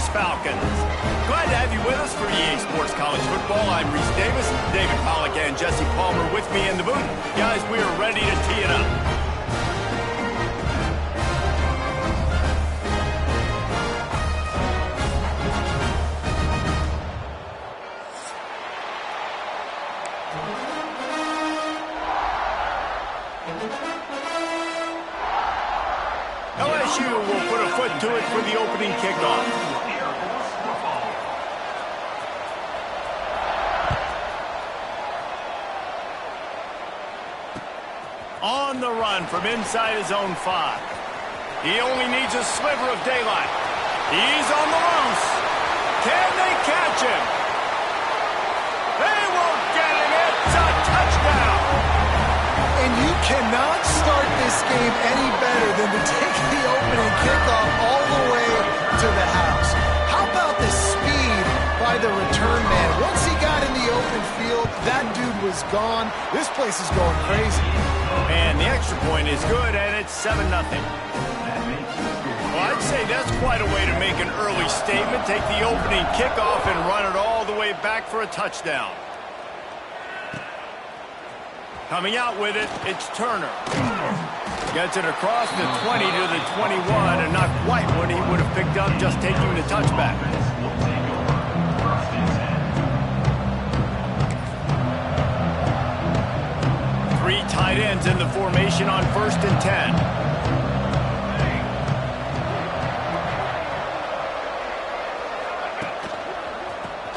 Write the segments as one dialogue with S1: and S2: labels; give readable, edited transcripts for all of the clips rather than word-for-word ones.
S1: Course Falcons. Glad to have you with us for EA Sports College Football. I'm Reese Davis, David Pollack, and Jesse Palmer with me in the booth. Guys, we are ready to tee it up. LSU will put a foot to it for the opening kickoff. On the run from inside his own 5. He only needs a sliver of daylight. He's on the loose. Can they catch him? They won't get him. It's a touchdown.
S2: And you cannot start this game any better than to take the opening kickoff all the way to the house. How about the speed by the return man? Once he got in the open field, that dude was gone. This place is going crazy.
S1: And the extra point is good, and it's 7-0. Well, I'd say that's quite a way to make an early statement. Take the opening kickoff and run it all the way back for a touchdown. Coming out with it, it's Turner. Gets it across the 20 to the 21, and not quite what he would have picked up just taking the touchback. Three tight ends in the formation on 1st and 10.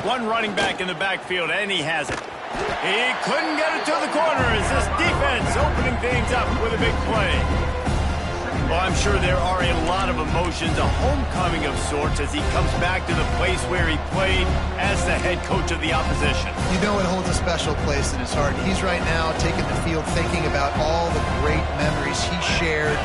S1: One running back in the backfield, and he has it. He couldn't get it to the corner as this defense opening things up with a big play. Well, I'm sure there are a lot of emotions, a homecoming of sorts as he comes back to the place where he played as the head coach of the opposition.
S2: You know it holds a special place in his heart. He's right now taking the field thinking about all the great memories he shared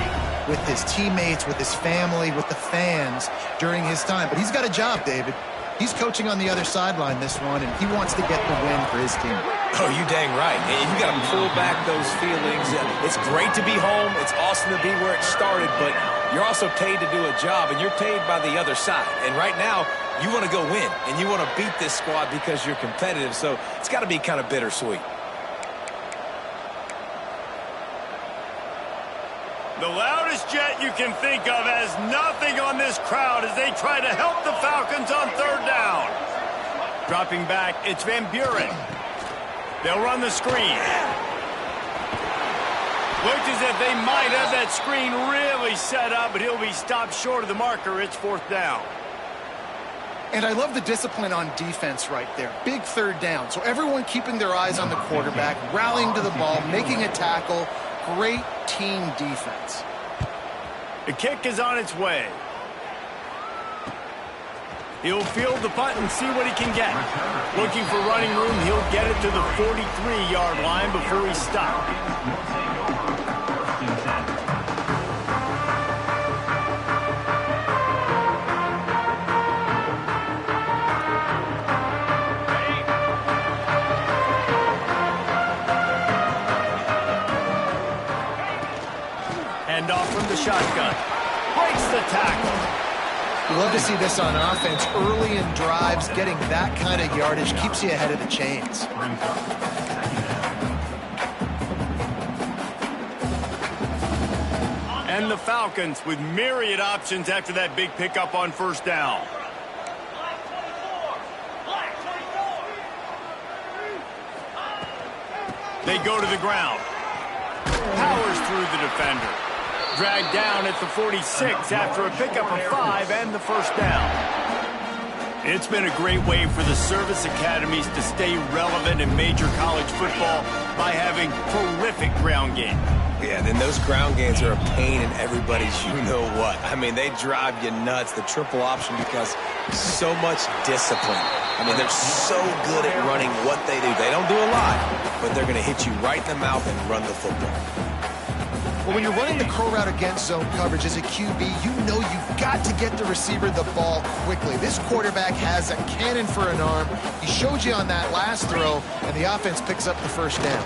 S2: with his teammates, with his family, with the fans during his time. But he's got a job, David. He's coaching on the other sideline this one, and he wants to get the win for his team.
S3: Oh, you dang right. And you got to pull back those feelings. It's great to be home. It's awesome to be where it started, but you're also paid to do a job, and you're paid by the other side. And right now, you want to go win, and you want to beat this squad because you're competitive, so it's got to be kind of bittersweet.
S1: The loudest jet you can think of has nothing on this crowd as they try to help the Falcons on 3rd down. Dropping back, it's Van Buren. They'll run the screen. Looks as if they might have that screen really set up, but he'll be stopped short of the marker. It's 4th down.
S2: And I love the discipline on defense right there. Big 3rd down. So everyone keeping their eyes on the quarterback, rallying to the ball, making a tackle. Great team defense.
S1: The kick is on its way. He'll field the punt and see what he can get. Looking for running room, he'll get it to the 43-yard line before he's stopped. Off from the shotgun. Breaks the tackle.
S2: You love to see this on offense. Early in drives, getting that kind of yardage keeps you ahead of the chains.
S1: And the Falcons with myriad options after that big pickup on 1st down. They go to the ground. Powers through the defender. Dragged down at the 46 after a pickup of 5 and the 1st down. It's been a great way for the service academies to stay relevant in major college football by having prolific ground game.
S3: Yeah, then those ground games are a pain in everybody's you-know-what. I mean, they drive you nuts, the triple option, because so much discipline. I mean, they're so good at running what they do. They don't do a lot, but they're going to hit you right in the mouth and run the football.
S2: Well, when you're running the curl route against zone coverage as a QB, you know you've got to get the receiver the ball quickly. This quarterback has a cannon for an arm. He showed you on that last throw, and the offense picks up the 1st down.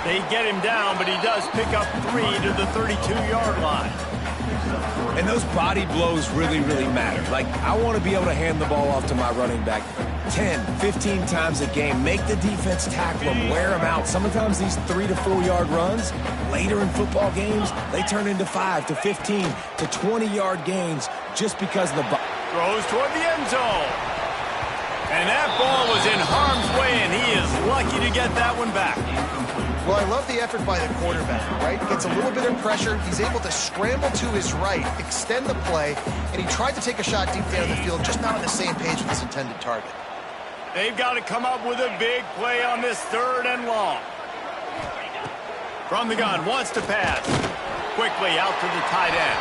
S1: They get him down, but he does pick up 3 to the 32-yard line.
S3: And those body blows really, really matter. Like, I want to be able to hand the ball off to my running back 10, 15 times a game. Make the defense tackle them, wear them out. Sometimes these 3 to 4 yard runs, later in football games, they turn into 5 to 15 to 20-yard gains just because of the ball.
S1: Throws toward the end zone. And that ball was in harm's way, and he is lucky to get that one back.
S2: Well, I love the effort by the quarterback, right? Gets a little bit of pressure. He's able to scramble to his right, extend the play, and he tried to take a shot deep down the field, just not on the same page with his intended target.
S1: They've got to come up with a big play on this 3rd and long. From the gun, wants to pass. Quickly out to the tight end.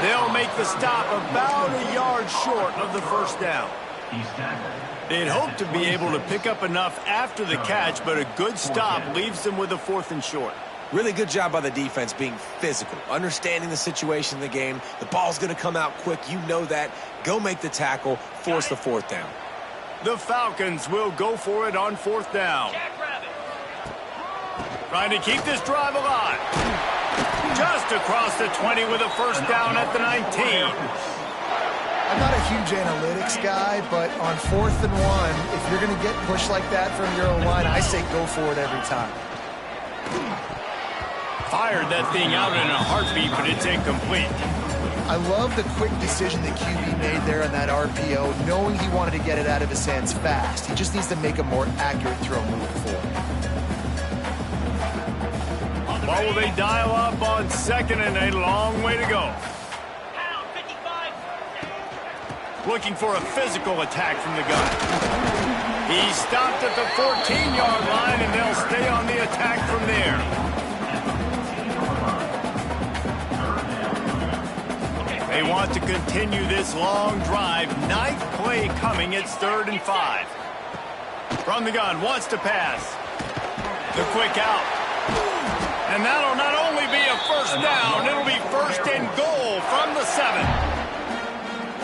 S1: They'll make the stop about a yard short of the first down. They'd hope to be able to pick up enough after the catch, but a good stop leaves them with a 4th and short.
S3: Really good job by the defense being physical, understanding the situation in the game. The ball's going to come out quick. You know that. Go make the tackle, force the 4th down.
S1: The Falcons will go for it on 4th down. Trying to keep this drive alive. Just across the 20 with a first down at the 19.
S2: I'm not a huge analytics guy, but on 4th and 1, if you're going to get pushed like that from your own line, I say go for it every time.
S1: Fired that thing out in a heartbeat, but it's incomplete.
S2: I love the quick decision that QB made there on that RPO, knowing he wanted to get it out of his hands fast. He just needs to make a more accurate throw moving forward.
S1: Well, will they dial up on 2nd and a long way to go? Looking for a physical attack from the gun. He stopped at the 14-yard line, and they'll stay on the attack from there. They want to continue this long drive. 9th play coming. It's 3rd and 5. From the gun, wants to pass. The quick out. And that'll not only be a first down, it'll be 1st and goal from the 7.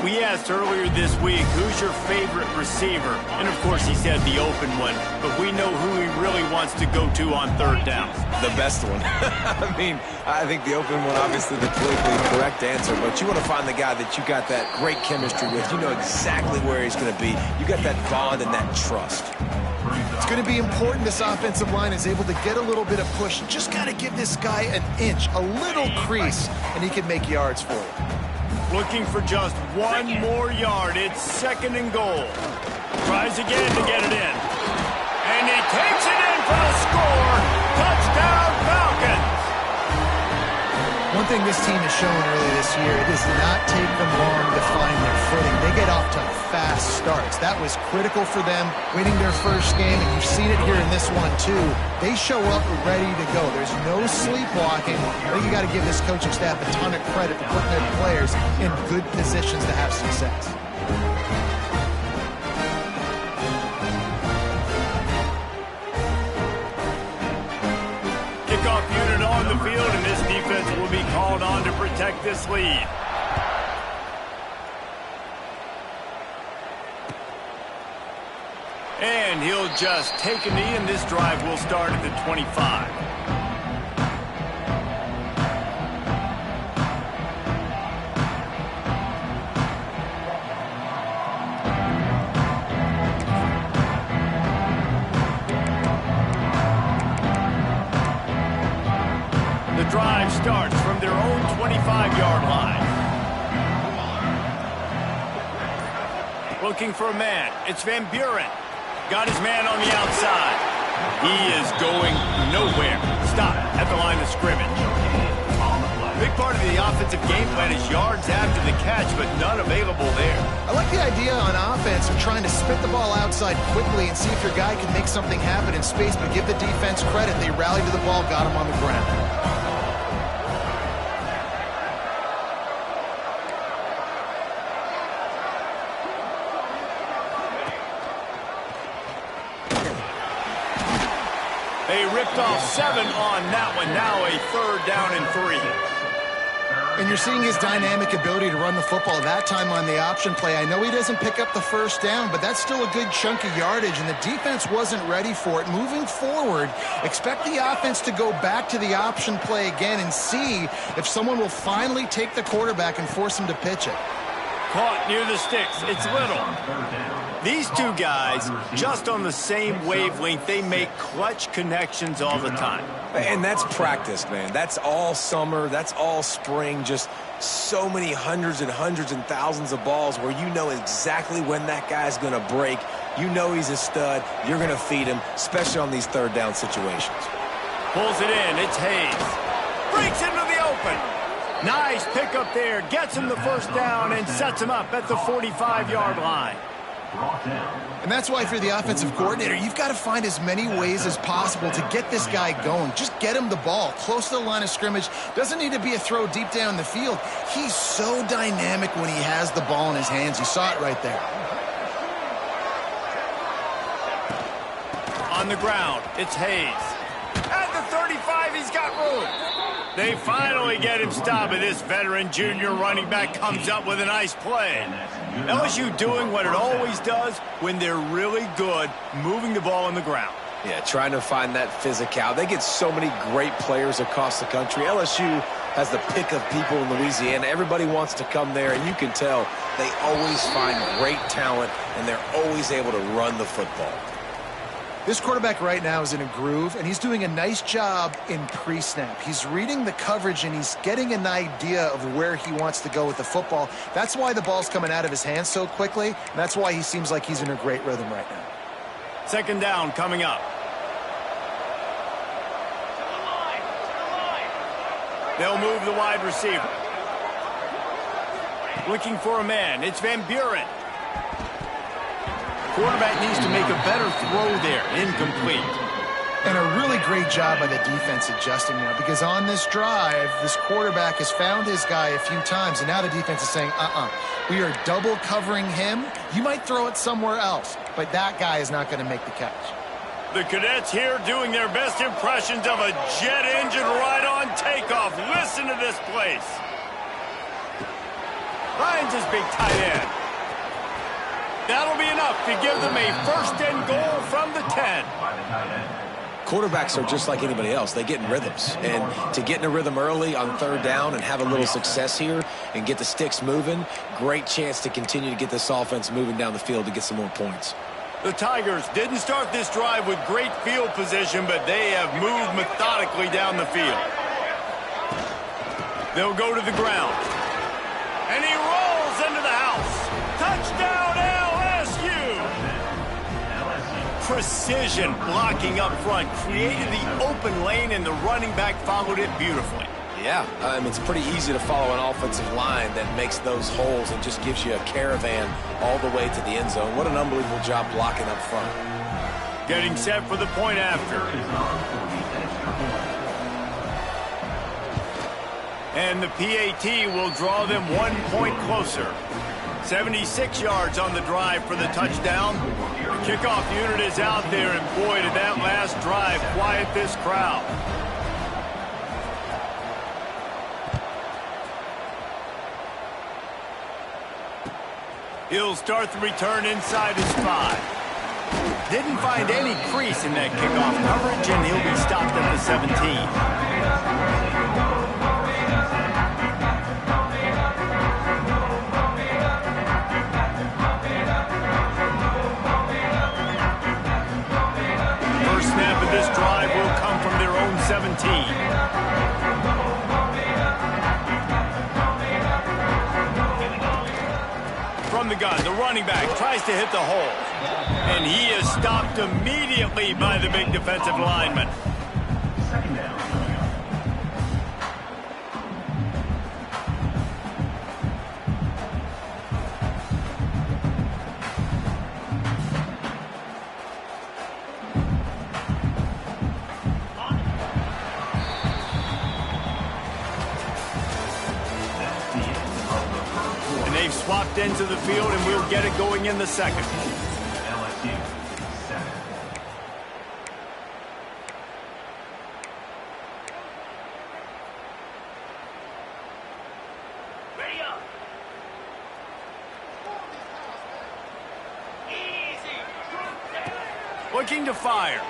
S1: We asked earlier this week, who's your favorite receiver? And, of course, he said the open one. But we know who he really wants to go to on 3rd down.
S3: The best one. I mean, I think the open one, obviously the politically correct answer. But you want to find the guy that you got that great chemistry with. You know exactly where he's going to be. You got that bond and that trust.
S2: It's going to be important this offensive line is able to get a little bit of push. Just got to give this guy an inch, a little crease, and he can make yards for it.
S1: Looking for just 1 more yard. It's 2nd and goal. Tries again to get it in. And he takes it in for the score. Touchdown, Falcons.
S2: One thing this team has shown early this year, it does not take them long to find their footing. They get off to fast starts. That was critical for them winning their first game, and you've seen it here in this one too. They show up ready to go. There's no sleepwalking. I think you got to give this coaching staff a ton of credit for putting their players in good positions to have success.
S1: Kickoff unit on the field, and this defense will be called on to protect this lead. And he'll just take a knee, and this drive will start at the 25. The drive starts from their own 25-yard line. Looking for a man. It's Van Buren. Got his man on the outside. He is going nowhere. Stop at the line of scrimmage. Big part of the offensive game plan is yards after the catch, but none available there.
S2: I like the idea on offense of trying to spit the ball outside quickly and see if your guy can make something happen in space, but give the defense credit. They rallied to the ball, got him on the ground.
S1: They ripped off 7 on that one. Now a 3rd down and 3.
S2: And you're seeing his dynamic ability to run the football, that time on the option play. I know he doesn't pick up the first down, but that's still a good chunk of yardage, and the defense wasn't ready for it. Moving forward, expect the offense to go back to the option play again and see if someone will finally take the quarterback and force him to pitch it.
S1: Caught near the sticks. It's Little. These two guys, just on the same wavelength, they make clutch connections all the time.
S3: And that's practice, man. That's all summer. That's all spring. Just so many hundreds and thousands of balls where you know exactly when that guy's going to break. You know he's a stud. You're going to feed him, especially on these third down situations.
S1: Pulls it in. It's Hayes. Breaks into the open. Nice pickup there. Gets him the first down and sets him up at the 45-yard line.
S2: And that's why, if you're the offensive coordinator, you've got to find as many ways as possible to get this guy going. Just get him the ball close to the line of scrimmage. Doesn't need to be a throw deep down the field. He's so dynamic when he has the ball in his hands. You saw it right there.
S1: On the ground, it's Hayes. At the 35, he's got room. They finally get him stopped, and this veteran junior running back comes up with a nice play. LSU doing what it always does when they're really good, moving the ball on the ground.
S3: Yeah, trying to find that physical. They get so many great players across the country. LSU has the pick of people in Louisiana. Everybody wants to come there, and you can tell they always find great talent, and they're always able to run the football.
S2: This quarterback right now is in a groove, and he's doing a nice job in pre-snap. He's reading the coverage, and he's getting an idea of where he wants to go with the football. That's why the ball's coming out of his hands so quickly, and that's why he seems like he's in a great rhythm right now.
S1: Second down coming up. They'll move the wide receiver. Looking for a man. It's Van Buren. Quarterback needs to make a better throw there. Incomplete.
S2: And a really great job by the defense adjusting now, because on this drive, this quarterback has found his guy a few times, and now the defense is saying, we are double covering him. You might throw it somewhere else, but that guy is not going to make the catch.
S1: The Cadets here doing their best impressions of a jet engine right on takeoff. Listen to this place. Finds his big tight end. That'll be enough to give them a first and goal from the 10.
S3: Quarterbacks are just like anybody else. They get in rhythms. And to get in a rhythm early on third down and have a little success here and get the sticks moving, great chance to continue to get this offense moving down the field to get some more points.
S1: The Tigers didn't start this drive with great field position, but they have moved methodically down the field. They'll go to the ground. And he rolls into the house. Touchdown, LSU! Precision blocking up front created the open lane, and the running back followed it beautifully.
S3: Yeah, it's pretty easy to follow an offensive line that makes those holes and just gives you a caravan all the way to the end zone. What an unbelievable job blocking up front.
S1: Getting set for the point after. And the PAT will draw them 1 point closer. 76 yards on the drive for the touchdown. The kickoff unit is out there, and boy, did that last drive quiet this crowd. He'll start the return inside his 5. Didn't find any crease in that kickoff coverage, and he'll be stopped at the 17. Snap of this drive will come from their own 17. From the gun, the running back tries to hit the hole. And he is stopped immediately by the big defensive lineman.
S4: Second down.
S1: Swapped into the field, and we'll get it going in the second.
S4: LSU 7.
S1: looking to fire.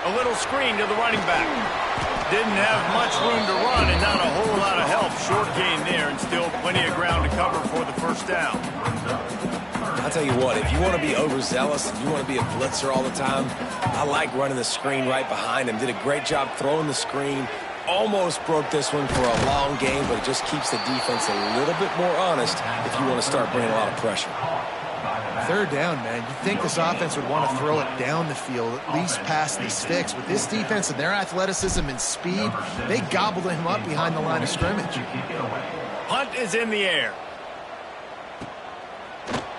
S1: A little screen to the running back. Didn't have much room to run and not a whole lot of help. Short gain there and still plenty of ground to cover for the first down.
S3: I'll tell you what, if you want to be overzealous and you want to be a blitzer all the time, I like running the screen right behind him. Did a great job throwing the screen. Almost broke this one for a long game, but it just keeps the defense a little bit more honest if you want to start bringing a lot of pressure.
S2: Third down, man. You'd think this offense would want to throw it down the field, at least past the sticks. With this defense and their athleticism and speed, they gobbled him up behind the line of scrimmage.
S1: Hunt is in the air.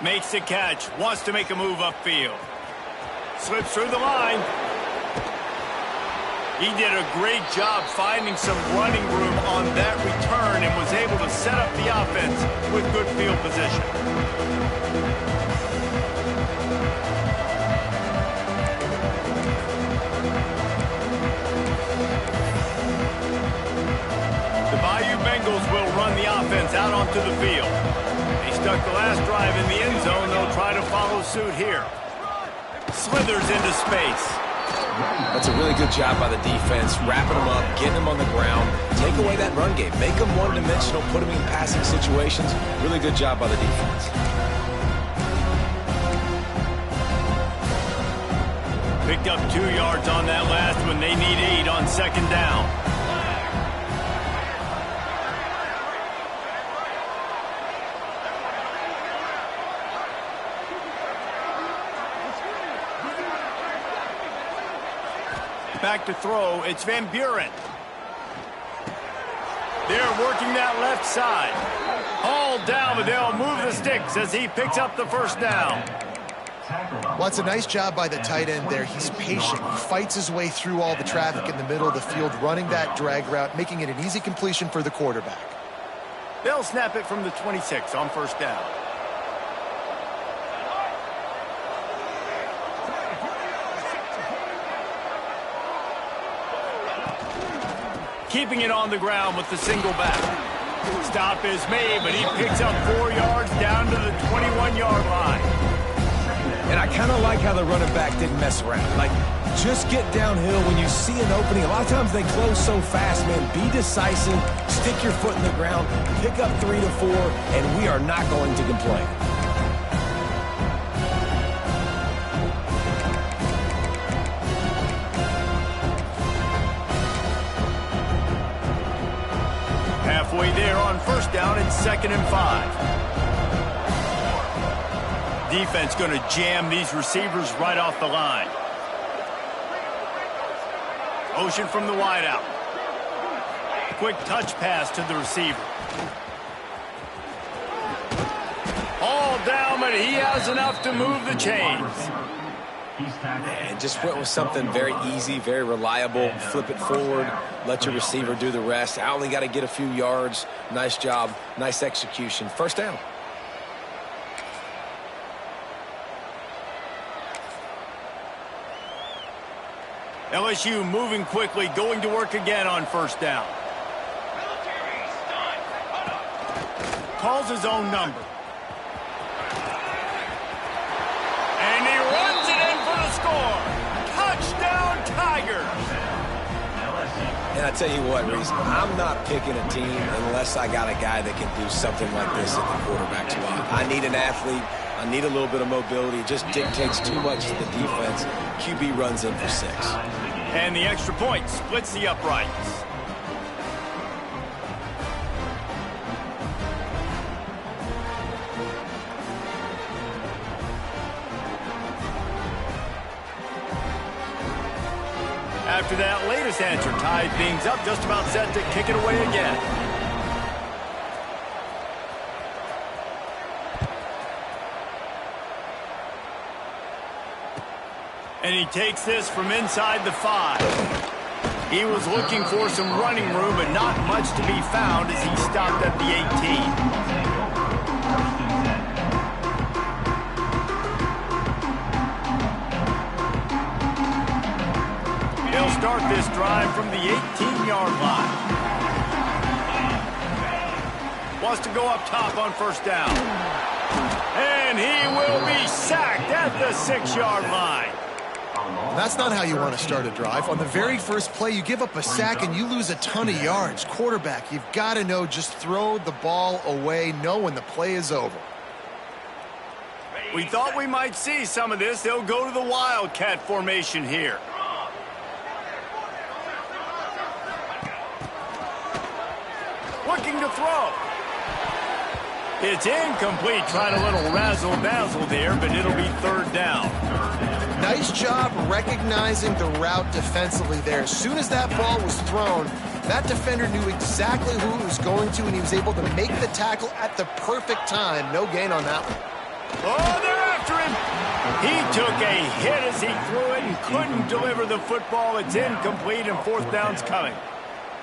S1: Makes the catch. Wants to make a move upfield. Slips through the line. He did a great job finding some running room on that return and was able to set up the offense with good field position. The Bayou Bengals will run the offense out onto the field. They stuck the last drive in the end zone. They'll try to follow suit here. Slithers into space.
S3: That's a really good job by the defense, wrapping them up, getting them on the ground. Take away that run game. Make them one-dimensional, put them in passing situations. Really good job by the defense.
S1: Picked up 2 yards on that last one. They need 8 on second down. Back to throw, it's Van Buren. They're working that left side. All down, but they'll move the sticks as he picks up the first down.
S2: Well, it's a nice job by the tight end there. He's patient. He fights his way through all the traffic in the middle of the field, running that drag route, making it an easy completion for the quarterback.
S1: They'll snap it from the 26 on first down. Keeping it on the ground with the single back. Stop is made, but he picks up 4 yards down to the 21-yard line.
S3: And I kind of like how the running back didn't mess around. Like, just get downhill when you see an opening. A lot of times they close so fast, man. Be decisive, stick your foot in the ground, pick up 3 to 4, and we are not going to complain.
S1: Halfway there on first down, it's 2nd and 5. Defense going to jam these receivers right off the line. Motion from the wideout. Quick touch pass to the receiver. All down, but he has enough to move the chains.
S3: And just went with something very easy, very reliable. Flip it forward, let your receiver do the rest. I only got to get a few yards. Nice job, nice execution. First down.
S1: LSU moving quickly, going to work again on first down. Calls his own number. And he runs it in for the score. Touchdown, Tigers.
S3: And I tell you what, Reese, I'm not picking a team unless I got a guy that can do something like this at the quarterback spot. I need an athlete. I need a little bit of mobility. It just dictates too much to the defense. QB runs in for 6.
S1: And the extra point splits the uprights. After that latest answer, tied things up, just about set to kick it away again. And he takes this from inside the 5. He was looking for some running room, but not much to be found as he stopped at the 18. He'll start this drive from the 18-yard line. Wants to go up top on first down. And he will be sacked at the 6-yard line.
S2: And that's not how you want to start a drive. On the very first play, you give up a sack and you lose a ton of yards. Quarterback, you've got to know, just throw the ball away, know when the play is over.
S1: We thought we might see some of this. They'll go to the Wildcat formation here. Looking to throw. It's incomplete, trying a little razzle-dazzle there, but it'll be third down.
S2: Nice job recognizing the route defensively there. As soon as that ball was thrown, that defender knew exactly who it was going to, and he was able to make the tackle at the perfect time. No gain on that one.
S1: Oh, they're after him. He took a hit as he threw it and couldn't deliver the football. It's incomplete, and fourth down's coming.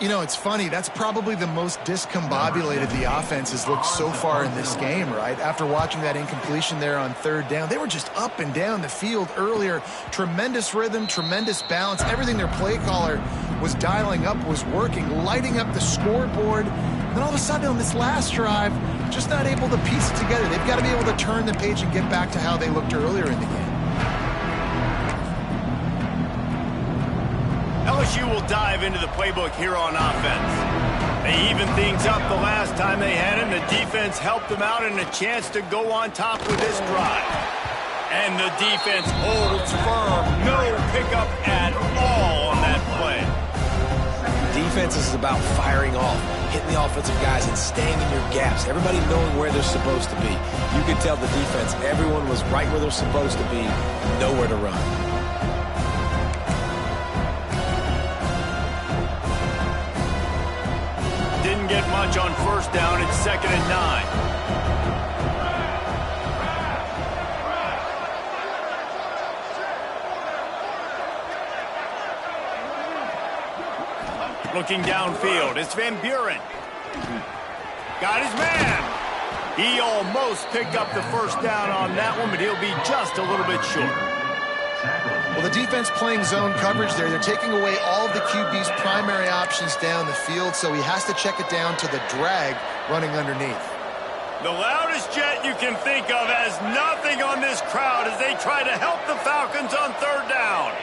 S2: You know, it's funny. That's probably the most discombobulated the offense has looked so far in this game, right? After watching that incompletion there on third down, they were just up and down the field earlier. Tremendous rhythm, tremendous balance. Everything their play caller was dialing up was working, lighting up the scoreboard. And then all of a sudden on this last drive, just not able to piece it together. They've got to be able to turn the page and get back to how they looked earlier in the game.
S1: LSU will dive into the playbook here on offense. They evened things up the last time they had him. The defense helped them out and a chance to go on top with this drive. And the defense holds firm. No pickup at all on that play.
S3: Defense is about firing off, hitting the offensive guys and staying in your gaps. Everybody knowing where they're supposed to be. You could tell the defense, everyone was right where they're supposed to be, nowhere to run.
S1: Didn't get much on first down. It's 2nd and 9. Looking downfield, it's Van Buren. Got his man. He almost picked up the first down on that one, but he'll be just a little bit short.
S2: Well, the defense playing zone coverage there. They're taking away all of the QB's primary options down the field, so he has to check it down to the drag running underneath.
S1: The loudest jet you can think of has nothing on this crowd as they try to help the Falcons on third down.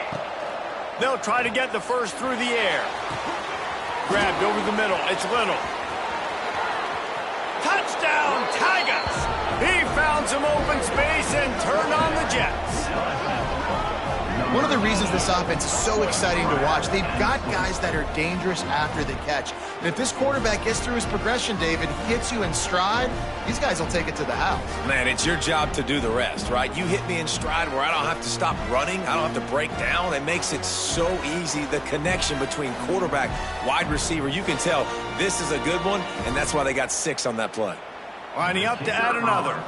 S1: They'll try to get the first through the air. Grabbed over the middle. It's Little. Touchdown, Tigers! He found some open space and turned on the Jets.
S2: One of the reasons this offense is so exciting to watch, they've got guys that are dangerous after the catch. And if this quarterback gets through his progression, David, hits you in stride, these guys will take it to the house.
S3: Man, it's your job to do the rest, right? You hit me in stride where I don't have to stop running. I don't have to break down. It makes it so easy. The connection between quarterback, wide receiver, you can tell this is a good one, and that's why they got 6 on that play.
S1: Lining up to add another.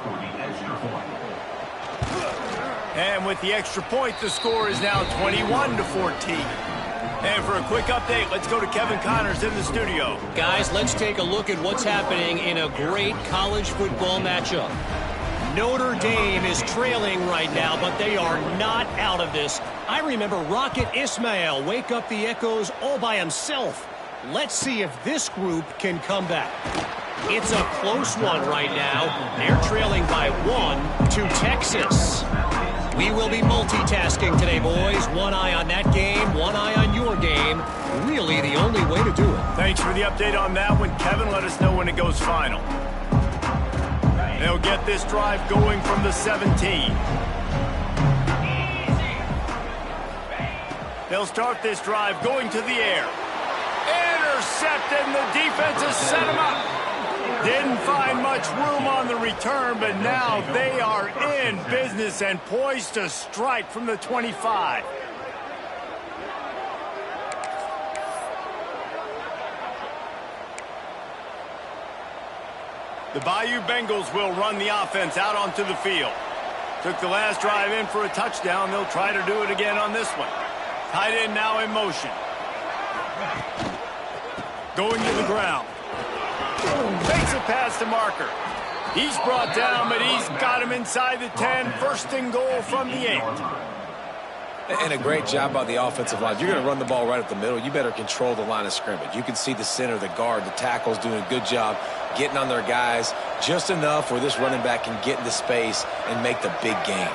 S1: And with the extra point, the score is now 21-14. And for a quick update, let's go to Kevin Connors in the studio.
S5: Guys, let's take a look at what's happening in a great college football matchup. Notre Dame is trailing right now, but they are not out of this. I remember Rocket Ismail wake up the echoes all by himself. Let's see if this group can come back. It's a close one right now. They're trailing by 1 to Texas. We will be multitasking today, boys. One eye on that game, one eye on your game. Really the only way to do it.
S1: Thanks for the update on that one, Kevin. Let us know when it goes final. They'll get this drive going from the 17. They'll start this drive going to the air. Intercepted, and the defense has set him up. Didn't find much room on the return, but now they are in business and poised to strike from the 25. The Bayou Bengals will run the offense out onto the field. Took the last drive in for a touchdown. They'll try to do it again on this one. Tight end now in motion. Going to the ground. Fakes it past the marker. He's brought down, but he's got him inside the 10. First and goal from the 8.
S3: And a great job by the offensive line. You're going to run the ball right up the middle. You better control the line of scrimmage. You can see the center, the guard, the tackles doing a good job getting on their guys just enough where this running back can get into space and make the big game.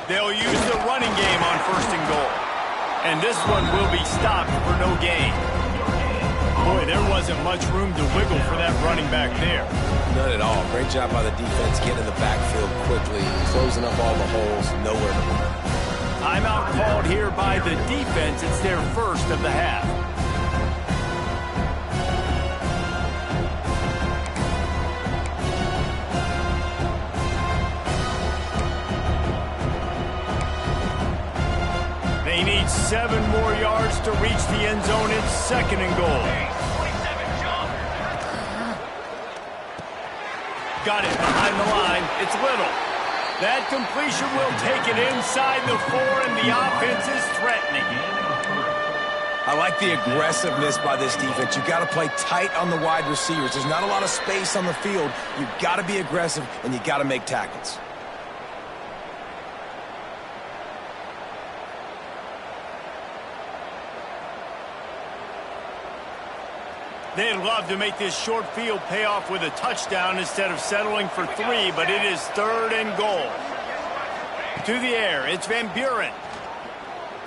S1: They'll use the running game on 1st and goal. And this one will be stopped for no gain. Boy, there wasn't much room to wiggle for that running back there.
S3: None at all. Great job by the defense getting in the backfield quickly, closing up all the holes, nowhere to run.
S1: Timeout called here by the defense. It's their first of the half. They need 7 more yards to reach the end zone. It's 2nd and goal. Got it behind the line. It's Little. That completion will take it inside the 4, and the offense is threatening.
S3: I like the aggressiveness by this defense. You've got to play tight on the wide receivers. There's not a lot of space on the field. You've got to be aggressive, and you've got to make tackles.
S1: They'd love to make this short field pay off with a touchdown instead of settling for 3, but it is 3rd and goal. To the air, it's Van Buren.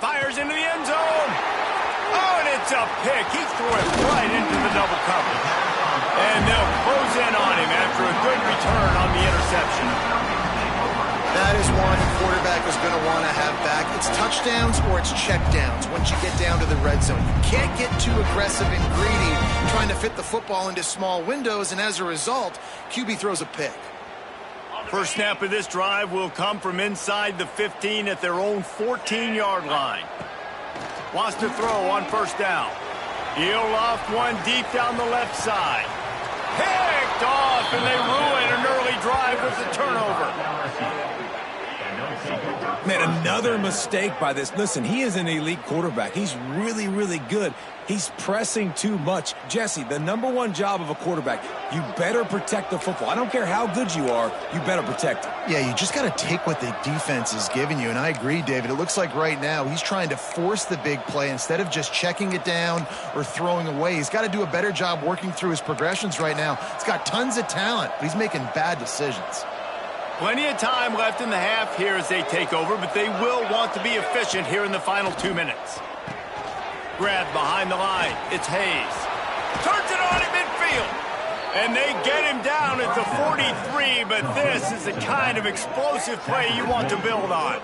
S1: Fires into the end zone. Oh, and it's a pick. He threw it right into the double cover. And they'll close in on him after a good return on the interception.
S2: That is one the quarterback is going to want to have back. It's touchdowns or it's checkdowns once you get down to the red zone. You can't get too aggressive and greedy trying to fit the football into small windows, and as a result, QB throws a pick.
S1: First snap of this drive will come from inside the 15 at their own 14-yard line. Wants to throw on 1st down. He'll loft one deep down the left side. Picked off, and they ruin an early drive with the turnover.
S3: Man, another mistake by this. Listen, he is an elite quarterback. He's really, really good. He's pressing too much. Jesse, the #1 job of a quarterback, you better protect the football. I don't care how good you are, you better protect it.
S2: Yeah, you just got to take what the defense is giving you, and I agree, David. It looks like right now he's trying to force the big play instead of just checking it down or throwing away. He's got to do a better job working through his progressions right now. He's got tons of talent, but he's making bad decisions.
S1: Plenty of time left in the half here as they take over, but they will want to be efficient here in the final 2 minutes. Grab behind the line. It's Hayes. Turns it on in midfield. And they get him down at the 43, but this is the kind of explosive play you want to build on.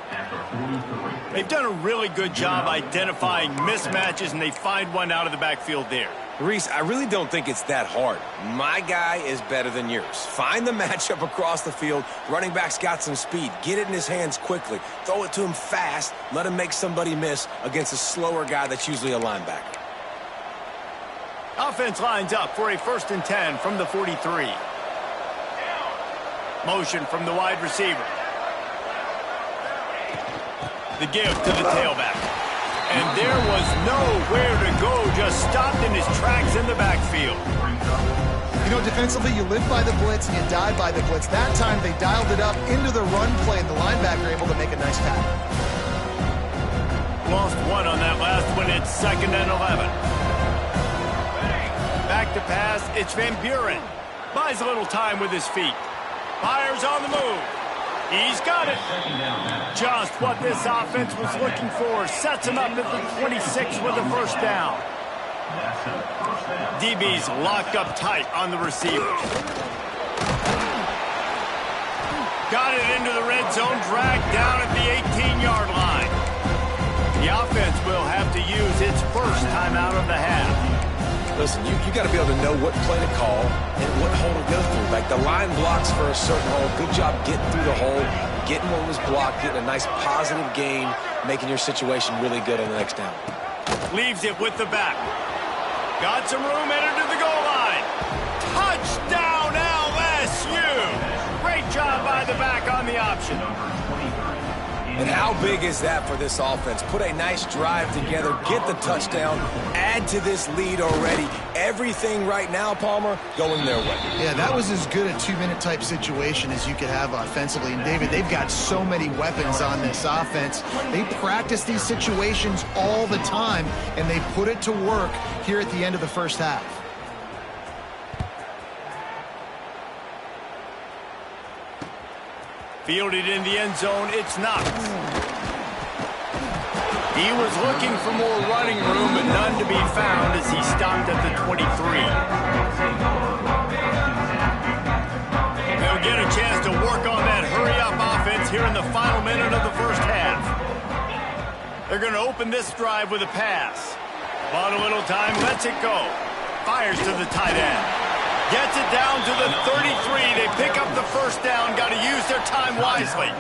S1: They've done a really good job identifying mismatches, and they find one out of the backfield there.
S3: Reese, I really don't think it's that hard. My guy is better than yours. Find the matchup across the field. Running back's got some speed. Get it in his hands quickly. Throw it to him fast. Let him make somebody miss against a slower guy that's usually a linebacker.
S1: Offense lines up for a 1st and 10 from the 43. Motion from the wide receiver. The give to the tailback. And there was nowhere to go, just stopped in his tracks in the backfield.
S2: You know, defensively, you live by the blitz and you die by the blitz. That time, they dialed it up into the run play, and the linebacker able to make a nice tackle.
S1: Lost one on that last one. It's 2nd and 11. Back to pass. It's Van Buren. Buys a little time with his feet. Fires on the move. He's got it. Just what this offense was looking for. Sets him up at the 26 with a 1st down. DB's locked up tight on the receivers. Got it into the red zone. Dragged down at the 18-yard line. The offense will have to use its first timeout of the half.
S3: Listen, you got to be able to know what play to call and what hole to go through. Like the line blocks for a certain hole. Good job getting through the hole, getting what was blocked, getting a nice positive gain, making your situation really good on the next down.
S1: Leaves it with the back. Got some room, entered to the goal line. Touchdown LSU! Great job by the back on the option.
S3: And how big is that for this offense? Put a nice drive together, get the touchdown, add to this lead already. Everything right now, Palmer, going their way.
S2: Yeah, that was as good a 2-minute type situation as you could have offensively. And, David, they've got so many weapons on this offense. They practice these situations all the time, and they put it to work here at the end of the first half.
S1: Fielded in the end zone, it's Knox. He was looking for more running room, but none to be found as he stopped at the 23. They'll get a chance to work on that hurry-up offense here in the final minute of the first half. They're going to open this drive with a pass. Bought a little time, lets it go. Fires to the tight end. Gets it down to the 33. They pick up the first down. Got to use their time wisely.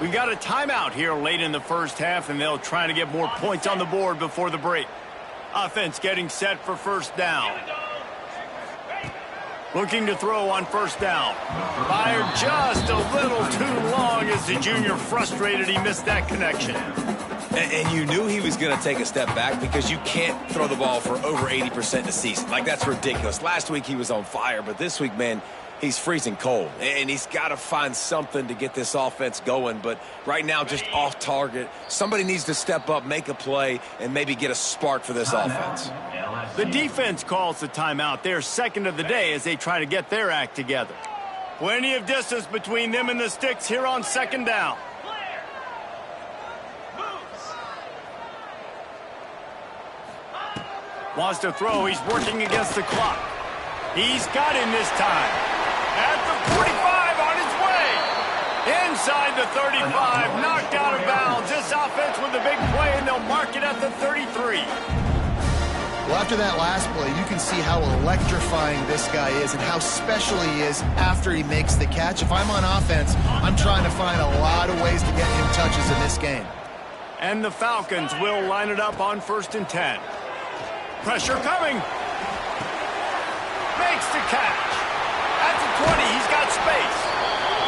S1: We got a timeout here late in the first half, and they'll try to get more points on the board before the break. Offense getting set for first down. Looking to throw on first down. Fired just a little too long as the junior frustrated he missed that connection.
S3: And you knew he was going to take a step back because you can't throw the ball for over 80% in a season. Like, that's ridiculous. Last week he was on fire, but this week, man, he's freezing cold. And he's got to find something to get this offense going. But right now, just off target. Somebody needs to step up, make a play, and maybe get a spark for this offense.
S1: The defense calls the timeout. They're second of the day as they try to get their act together. Plenty of distance between them and the sticks here on second down. Wants to throw. He's working against the clock. He's got him this time. At the 45 on his way. Inside the 35. Knocked out of bounds. This offense with a big play, and they'll mark it at the 33.
S2: Well, after that last play, you can see how electrifying this guy is and how special he is after he makes the catch. If I'm on offense, I'm trying to find a lot of ways to get him touches in this game.
S1: And the Falcons will line it up on 1st and 10. Pressure coming. Makes the catch. At the 20, he's got space.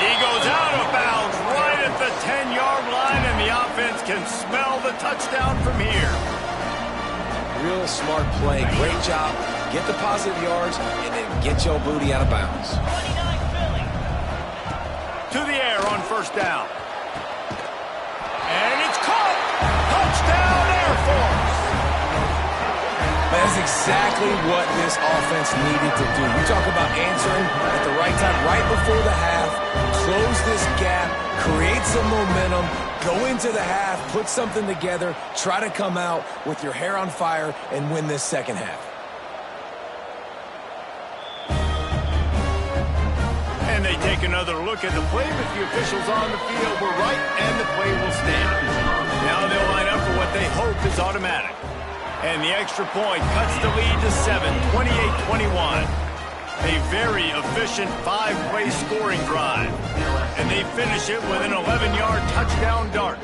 S1: He goes out of bounds right at the 10-yard line, and the offense can smell the touchdown from here.
S3: Real smart play. Great job. Get the positive yards, and then get your booty out of bounds.
S1: To the air on first down. And it's caught. Touchdown, Air Force.
S3: That's exactly what this offense needed to do. You talk about answering at the right time, right before the half, close this gap, create some momentum, go into the half, put something together, try to come out with your hair on fire and win this second half.
S1: And they take another look at the play, but the officials on the field were right, and the play will stand. Now they'll line up for what they hope is automatic. And the extra point cuts the lead to 7, 28-21. A very efficient 5-play scoring drive. And they finish it with an 11-yard touchdown dart.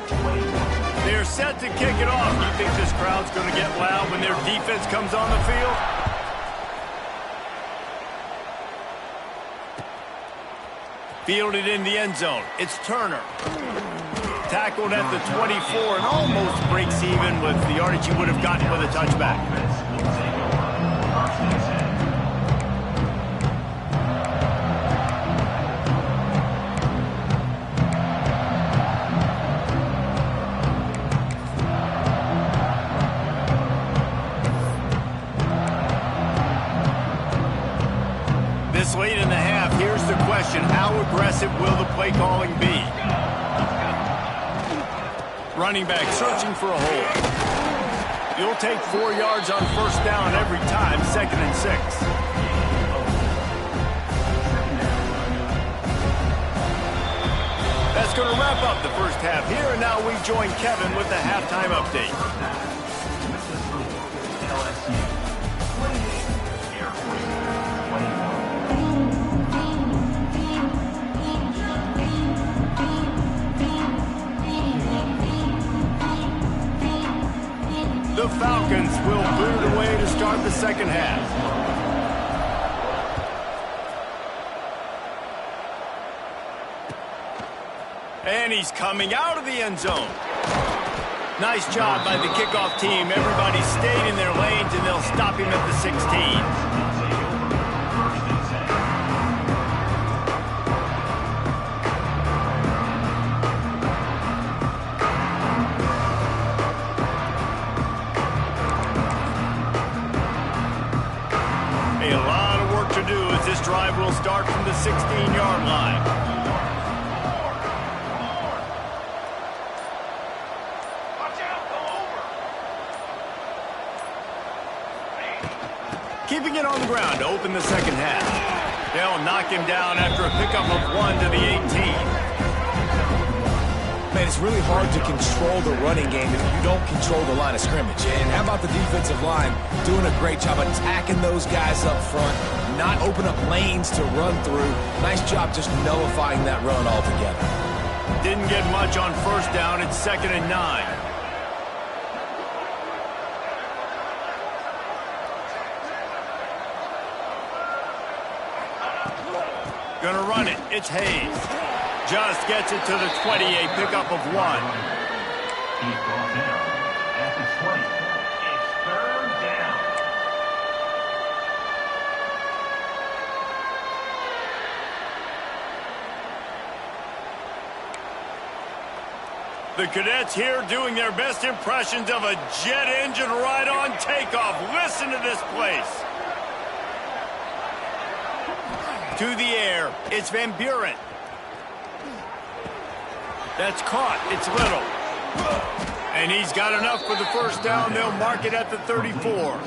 S1: They're set to kick it off. You think this crowd's going to get loud when their defense comes on the field? Fielded in the end zone. It's Turner. Tackled at the 24 and almost breaks even with the yardage he would have gotten with a touchback. This late in the half, here's the question. How aggressive will the play calling be? Running back searching for a hole. You'll take 4 yards on first down every time, 2nd and 6. That's going to wrap up the first half here, and now we join Kevin with the halftime update. The Falcons will boot it away to start the second half. And he's coming out of the end zone. Nice job by the kickoff team. Everybody stayed in their lanes, and they'll stop him at the 16. Drive will start from the 16-yard line. keeping it on the ground to open the second half. They'll knock him down after a pickup of 1 to the 18.
S3: Man, it's really hard to control the running game if you don't control the line of scrimmage. And how about the defensive line doing a great job attacking those guys up front, not open up lanes to run through. Nice job just nullifying that run altogether.
S1: Didn't get much on first down. It's 2nd and 9. Gonna run it. It's Hayes. Just gets it to the 20, a pickup of 1.
S4: He's brought down at the 20. It's 3rd down.
S1: The Cadets here doing their best impressions of a jet engine right on takeoff. Listen to this place. To the air, it's Van Buren. That's caught. It's Little. And he's got enough for the first down. They'll mark it at the 34.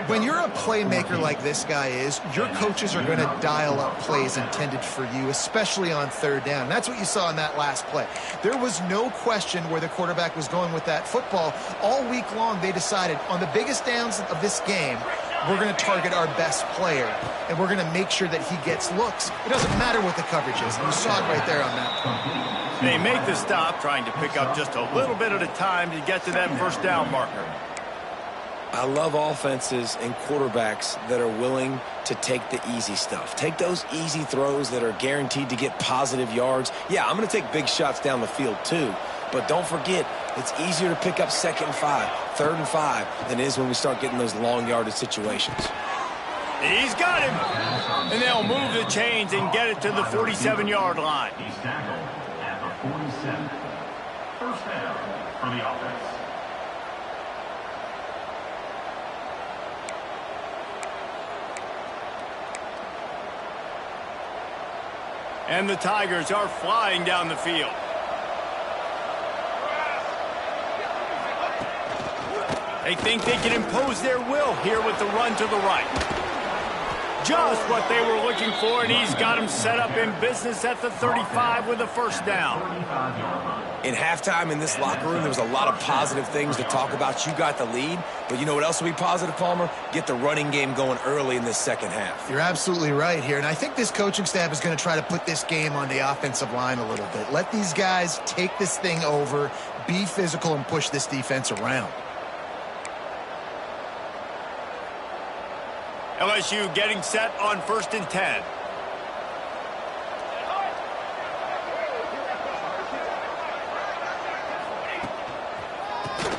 S2: When you're a playmaker like this guy is, your coaches are going to dial up plays intended for you, especially on 3rd down. And that's what you saw in that last play. There was no question where the quarterback was going with that football. All week long, they decided on the biggest downs of this game, we're going to target our best player, and we're going to make sure that he gets looks. It doesn't matter what the coverage is. You saw it right there on that play.
S1: They make the stop, trying to pick up just a little bit at a time to get to that first down marker.
S3: I love offenses and quarterbacks that are willing to take the easy stuff. Take those easy throws that are guaranteed to get positive yards. Yeah, I'm going to take big shots down the field too. But don't forget, it's easier to pick up 2nd and 5, 3rd and 5 than it is when we start getting those long yardage situations.
S1: He's got him. And they'll move the chains and get it to the 47-yard line.
S4: He's tackled at the 47. First down for the offense.
S1: And the Tigers are flying down the field. They think they can impose their will here with the run to the right. Just what they were looking for, and he's got him set up in business at the 35 with a first down.
S3: In halftime in this locker room, there was a lot of positive things to talk about. You got the lead, but you know what else will be positive, Palmer? Get the running game going early in this second half.
S2: You're absolutely right here, and I think this coaching staff is going to try to put this game on the offensive line a little bit. Let these guys take this thing over, be physical, and push this defense around.
S1: LSU getting set on 1st and 10.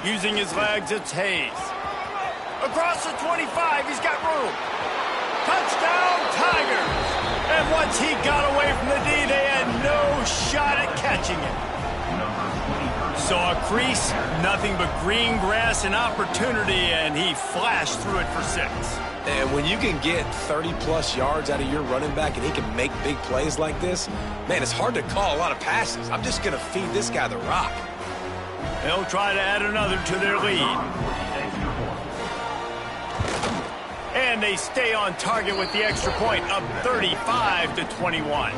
S1: Using his legs, it's Hayes. Across the 25, he's got room. Touchdown, Tigers! And once he got away from the D, they had no shot at catching it. Saw a crease, nothing but green grass and opportunity, and he flashed through it for 6.
S3: And when you can get 30-plus yards out of your running back and he can make big plays like this, man, it's hard to call a lot of passes. I'm just going to feed this guy the rock.
S1: They'll try to add another to their lead. And they stay on target with the extra point, up 35-21.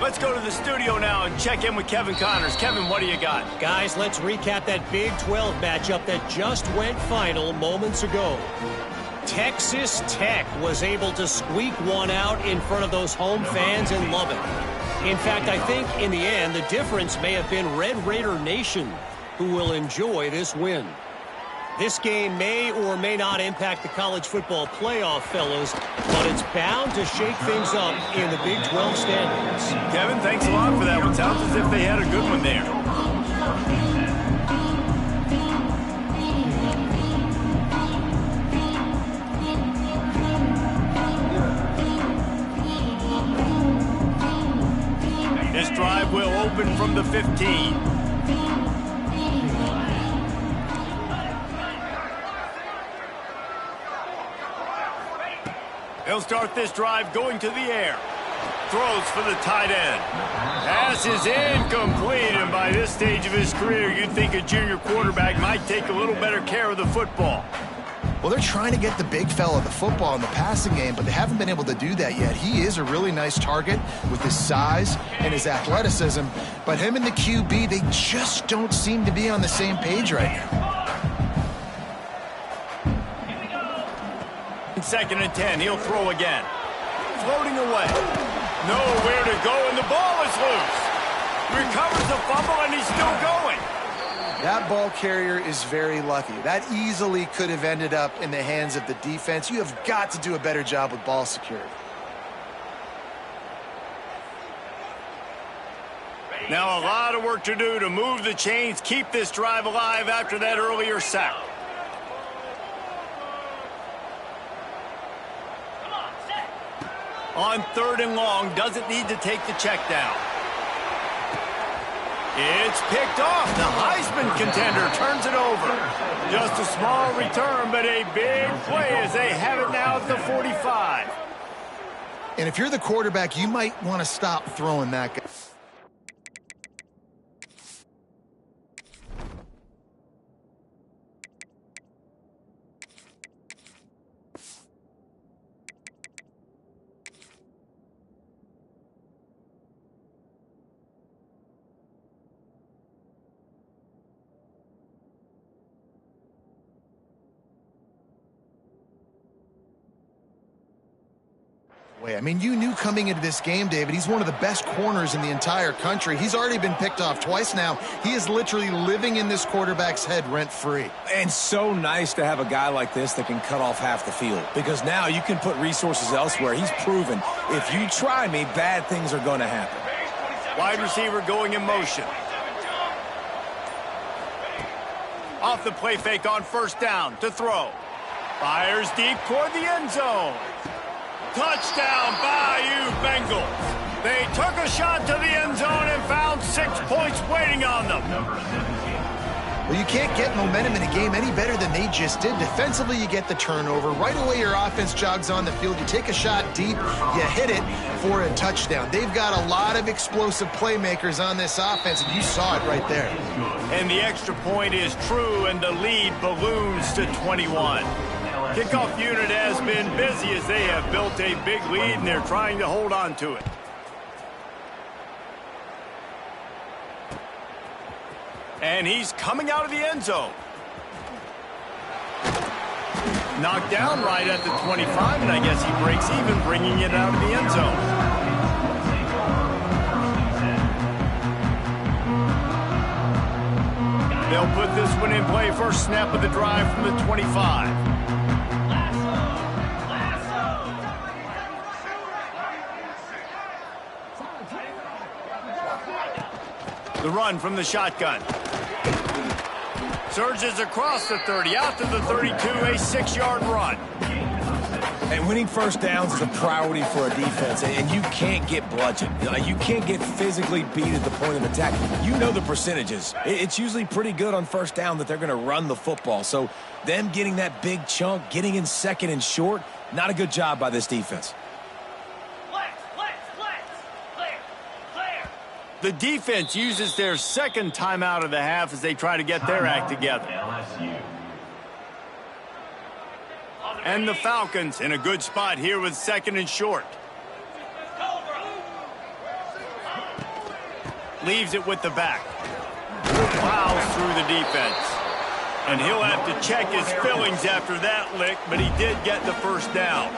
S1: Let's go to the studio now and check in with Kevin Connors. Kevin, what do you got?
S5: Guys, let's recap that Big 12 matchup that just went final moments ago. Texas Tech was able to squeak one out in front of those home fans in Lubbock. In fact, I think in the end, the difference may have been Red Raider Nation, who will enjoy this win. This game may or may not impact the college football playoff, fellas, but it's bound to shake things up in the Big 12 standings.
S1: Kevin, thanks a lot for that one. Sounds as if they had a good one there. This drive will open from the 15. They'll start this drive going to the air. Throws for the tight end. Pass is incomplete, and by this stage of his career, you'd think a junior quarterback might take a little better care of the football.
S2: Well, they're trying to get the big fella the football in the passing game, but they haven't been able to do that yet. He is a really nice target with his size and his athleticism, but him and the QB, they just don't seem to be on the same page right now.
S1: 2nd and 10, he'll throw again. Floating away. Nowhere to go, and the ball is loose. Recovers the fumble, and he's still going.
S2: That ball carrier is very lucky. That easily could have ended up in the hands of the defense. You have got to do a better job with ball security.
S1: Now a lot of work to do to move the chains, keep this drive alive after that earlier sack. On 3rd and long, doesn't need to take the check down. It's picked off. The Heisman contender turns it over. Just a small return, but a big play as they have it now at the 45.
S2: And if you're the quarterback, you might want to stop throwing that guy. I mean, you knew coming into this game, David, he's one of the best corners in the entire country. He's already been picked off twice now. He is literally living in this quarterback's head rent-free.
S3: And so nice to have a guy like this that can cut off half the field, because now you can put resources elsewhere. He's proven if you try me, bad things are going to happen.
S1: Wide receiver going in motion. Off the play fake on 1st down to throw. Fires deep toward the end zone. Touchdown, Bayou Bengals. They took a shot to the end zone and found 6 points waiting on them.
S2: Well, you can't get momentum in a game any better than they just did. Defensively, you get the turnover. Right away, your offense jogs on the field. You take a shot deep, you hit it for a touchdown. They've got a lot of explosive playmakers on this offense, and you saw it right there.
S1: And the extra point is true, and the lead balloons to 21. Kickoff unit has been busy as they have built a big lead, and they're trying to hold on to it. And he's coming out of the end zone. Knocked down right at the 25, and I guess he breaks even, bringing it out of the end zone. They'll put this one in play. First snap of the drive from the 25. The run from the shotgun. Surges across the 30, out to the 32, a 6-yard run.
S3: And winning first downs is a priority for a defense, and you can't get bludgeoned. You can't get physically beat at the point of attack. You know the percentages. It's usually pretty good on first down that they're going to run the football. So them getting that big chunk, getting in 2nd and short, not a good job by this defense.
S1: The defense uses their 2nd timeout of the half as they try to get their act together. And the Falcons in a good spot here with 2nd and short. Leaves it with the back. Plows through the defense. And he'll have to check his fillings after that lick, but he did get the first down.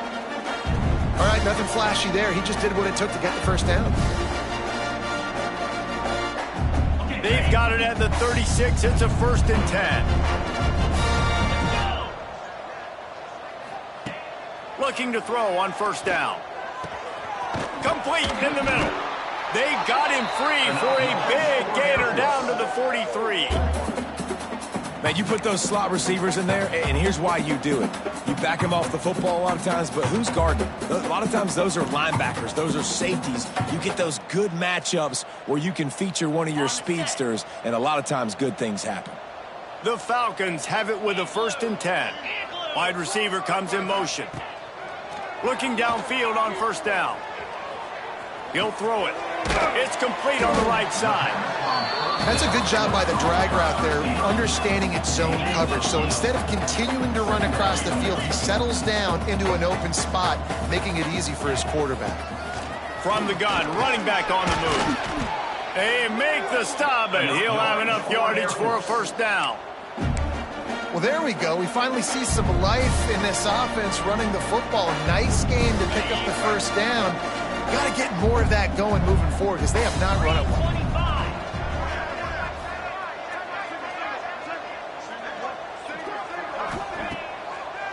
S2: All right, nothing flashy there. He just did what it took to get the first down.
S1: They've got it at the 36. It's a 1st and 10. Looking to throw on 1st down. Complete in the middle. They got him free for a big gainer down to the 43.
S3: Man, you put those slot receivers in there, and here's why you do it. You back them off the football a lot of times, but who's guarding them? A lot of times those are linebackers. Those are safeties. You get those good matchups where you can feature one of your speedsters, and a lot of times good things happen.
S1: The Falcons have it with a 1st and 10. Wide receiver comes in motion. Looking downfield on 1st down. He'll throw it. It's complete on the right side.
S2: That's a good job by the drag route there, understanding its zone coverage. So instead of continuing to run across the field, he settles down into an open spot, making it easy for his quarterback.
S1: From the gun, running back on the move. They make the stop, and he'll have enough yardage for a first down.
S2: Well, there we go. We finally see some life in this offense running the football. Nice game to pick up the first down. Got to get more of that going moving forward because they have not run it well.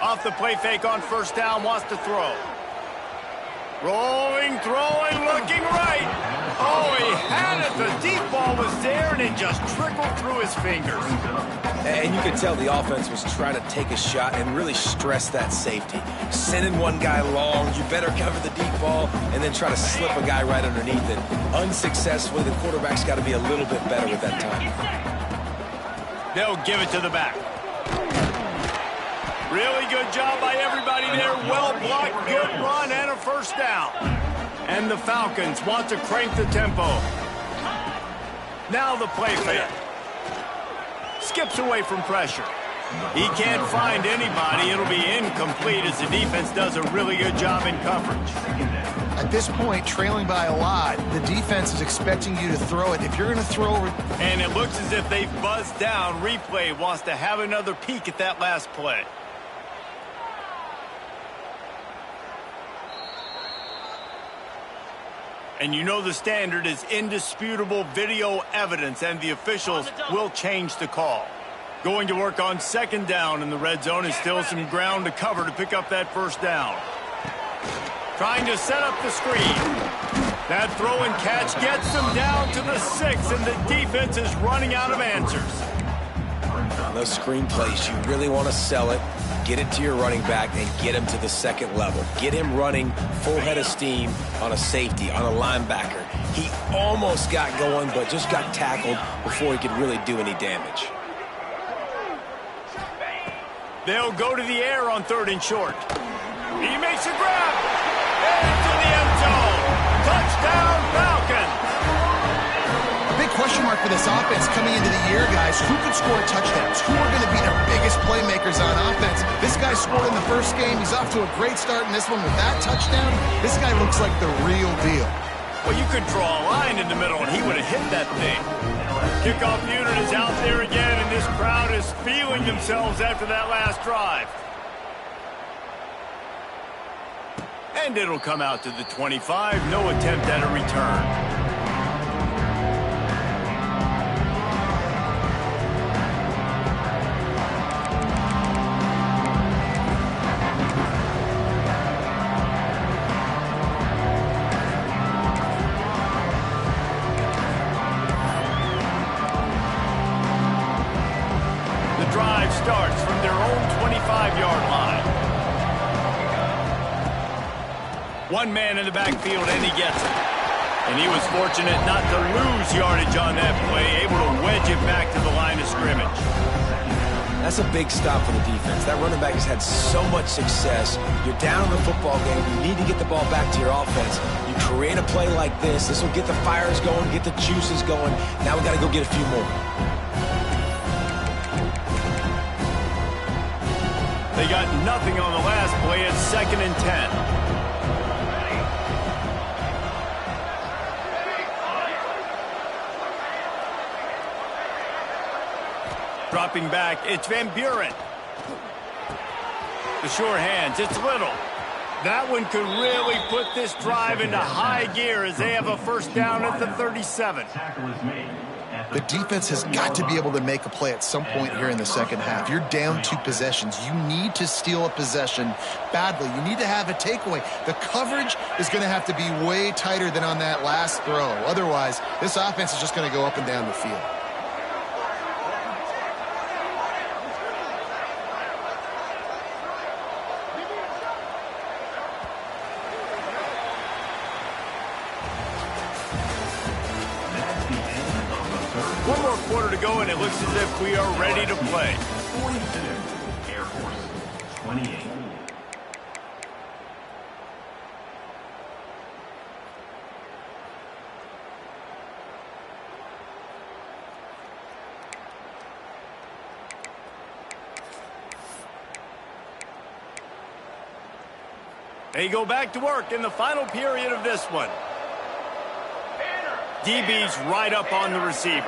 S1: Off the play fake on first down, wants to throw. Rolling, throwing, looking right. Oh, he had it. The deep ball was there, and it just trickled through his fingers.
S3: And you could tell the offense was trying to take a shot and really stress that safety. Sending one guy long, you better cover the deep ball, and then try to slip a guy right underneath it. Unsuccessfully, the quarterback's got to be a little bit better with that time.
S1: They'll give it to the back. Really good job by everybody there. Well blocked, good run, and a first down. And the Falcons want to crank the tempo. Now the play fake. Skips away from pressure. He can't find anybody. It'll be incomplete as the defense does a really good job in coverage.
S2: At this point, trailing by a lot, the defense is expecting you to throw it. If you're going to throw...
S1: And it looks as if they've buzzed down. Replay wants to have another peek at that last play. And you know the standard is indisputable video evidence, and the officials will change the call. Going to work on second down in the red zone is still some ground to cover to pick up that first down. Trying to set up the screen. That throw and catch gets them down to the 6, and the defense is running out of answers.
S3: On those screen plays, you really want to sell it, get it to your running back, and get him to the second level. Get him running full head of steam on a safety, on a linebacker. He almost got going, but just got tackled before he could really do any damage.
S1: They'll go to the air on 3rd and short. He makes a grab. Into the end zone. Touchdown, Falcons.
S2: Big question mark for this offense coming into the year, guys. Who could score touchdowns? Who are going to be their biggest playmakers on offense? This guy scored in the first game. He's off to a great start in this one with that touchdown. This guy looks like the real deal.
S1: Well, you could draw a line in the middle, and he would have hit that thing. Kickoff unit is out there again, and this crowd is feeling themselves after that last drive. And it'll come out to the 25. No attempt at a return. Starts from their own 25-yard line. One man in the backfield, and he gets it. And he was fortunate not to lose yardage on that play, able to wedge it back to the line of scrimmage.
S3: That's a big stop for the defense. That running back has had so much success. You're down in the football game. You need to get the ball back to your offense. You create a play like this. This will get the fires going, get the juices going. Now we got to go get a few more.
S1: They got nothing on the last play. It's 2nd and 10. Dropping back, it's Van Buren. The sure hands, it's Little. That one could really put this drive into high gear as they have a first down at the 37.
S2: The defense has got to be able to make a play at some point here in the second half. You're down 2 possessions. You need to steal a possession badly. You need to have a takeaway. The coverage is going to have to be way tighter than on that last throw. Otherwise, this offense is just going to go up and down the field.
S1: One more quarter to go, and it looks as if we are ready to play.
S4: 42, Air Force 28.
S1: They go back to work in the final period of this one. DB's right up on the receivers.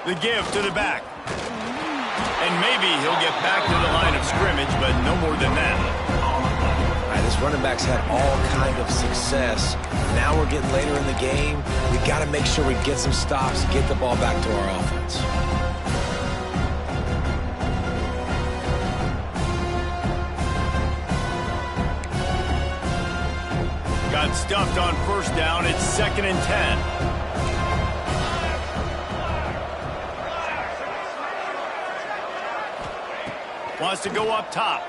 S1: The give to the back. And maybe he'll get back to the line of scrimmage, but no more than that.
S3: All right, this running back's had all kind of success. Now we're getting later in the game. We've got to make sure we get some stops, get the ball back to our offense.
S1: Got stuffed on first down. It's 2nd and 10. Wants to go up top.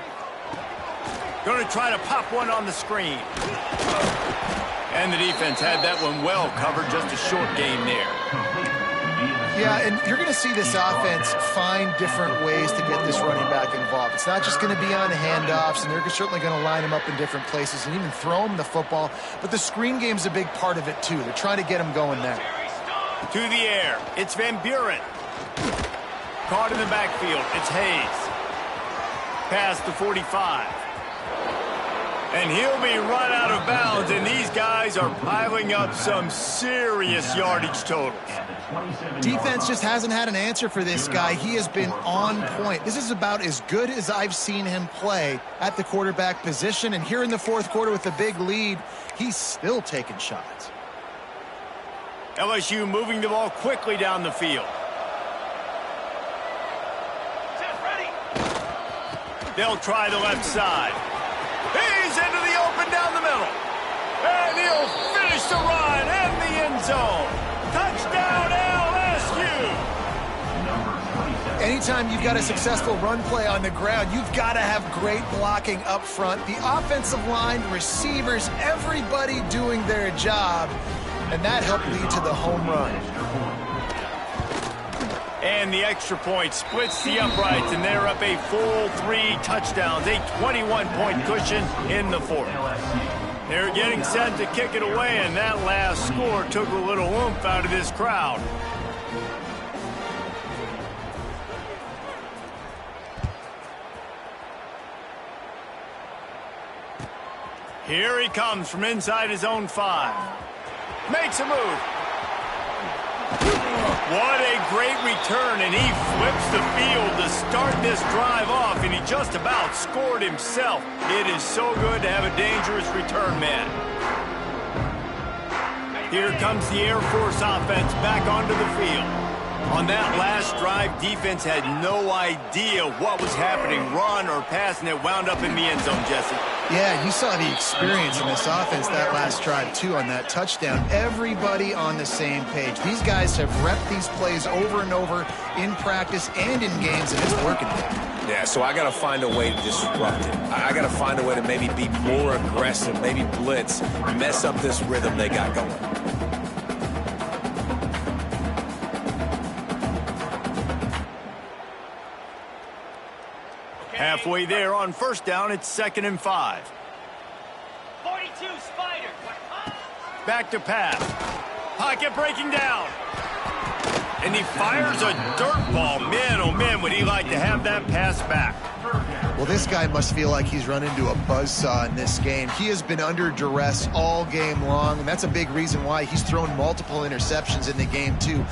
S1: Going to try to pop one on the screen. And the defense had that one well covered. Just a short game there.
S2: Yeah, and you're going to see this offense find different ways to get this running back involved. It's not just going to be on handoffs, and they're certainly going to line him up in different places and even throw him the football. But the screen game's a big part of it, too. They're trying to get him going there.
S1: To the air. It's Van Buren. Caught in the backfield. It's Hayes. Past the 45. And he'll be run out of bounds, and these guys are piling up some serious yardage totals.
S2: Defense just hasn't had an answer for this guy. He has been on point. This is about as good as I've seen him play at the quarterback position. And here in the fourth quarter with a big lead, he's still taking shots.
S1: LSU moving the ball quickly down the field. They'll try the left side. He's into the open down the middle. And he'll finish the run in the end zone. Touchdown, LSU!
S2: Anytime you've got a successful run play on the ground, you've got to have great blocking up front. The offensive line, receivers, everybody doing their job. And that helped lead to the home run.
S1: And the extra point splits the uprights, and they're up a full 3 touchdowns, a 21-point cushion in the fourth. They're getting set to kick it away, and that last score took a little oomph out of this crowd. Here he comes from inside his own 5. Makes a move. What a great return, and he flips the field to start this drive off, and he just about scored himself. It is so good to have a dangerous return man. Here comes the Air Force offense back onto the field. On that last drive, defense had no idea what was happening, run or pass, and it wound up in the end zone, Jesse.
S2: Yeah, you saw the experience in this offense that last drive, too, on that touchdown. Everybody on the same page. These guys have repped these plays over and over in practice and in games, and it's working.
S3: Yeah, so I got to find a way to disrupt it. I got to find a way to maybe be more aggressive, maybe blitz, mess up this rhythm they got going.
S1: Halfway there on first down, it's 2nd and 5.
S5: 42 Spider.
S1: Back to pass. Pocket breaking down. And he fires a dirt ball. Man, oh man, would he like to have that pass back.
S2: Well, this guy must feel like he's run into a buzzsaw in this game. He has been under duress all game long, and that's a big reason why he's thrown multiple interceptions in the game, too.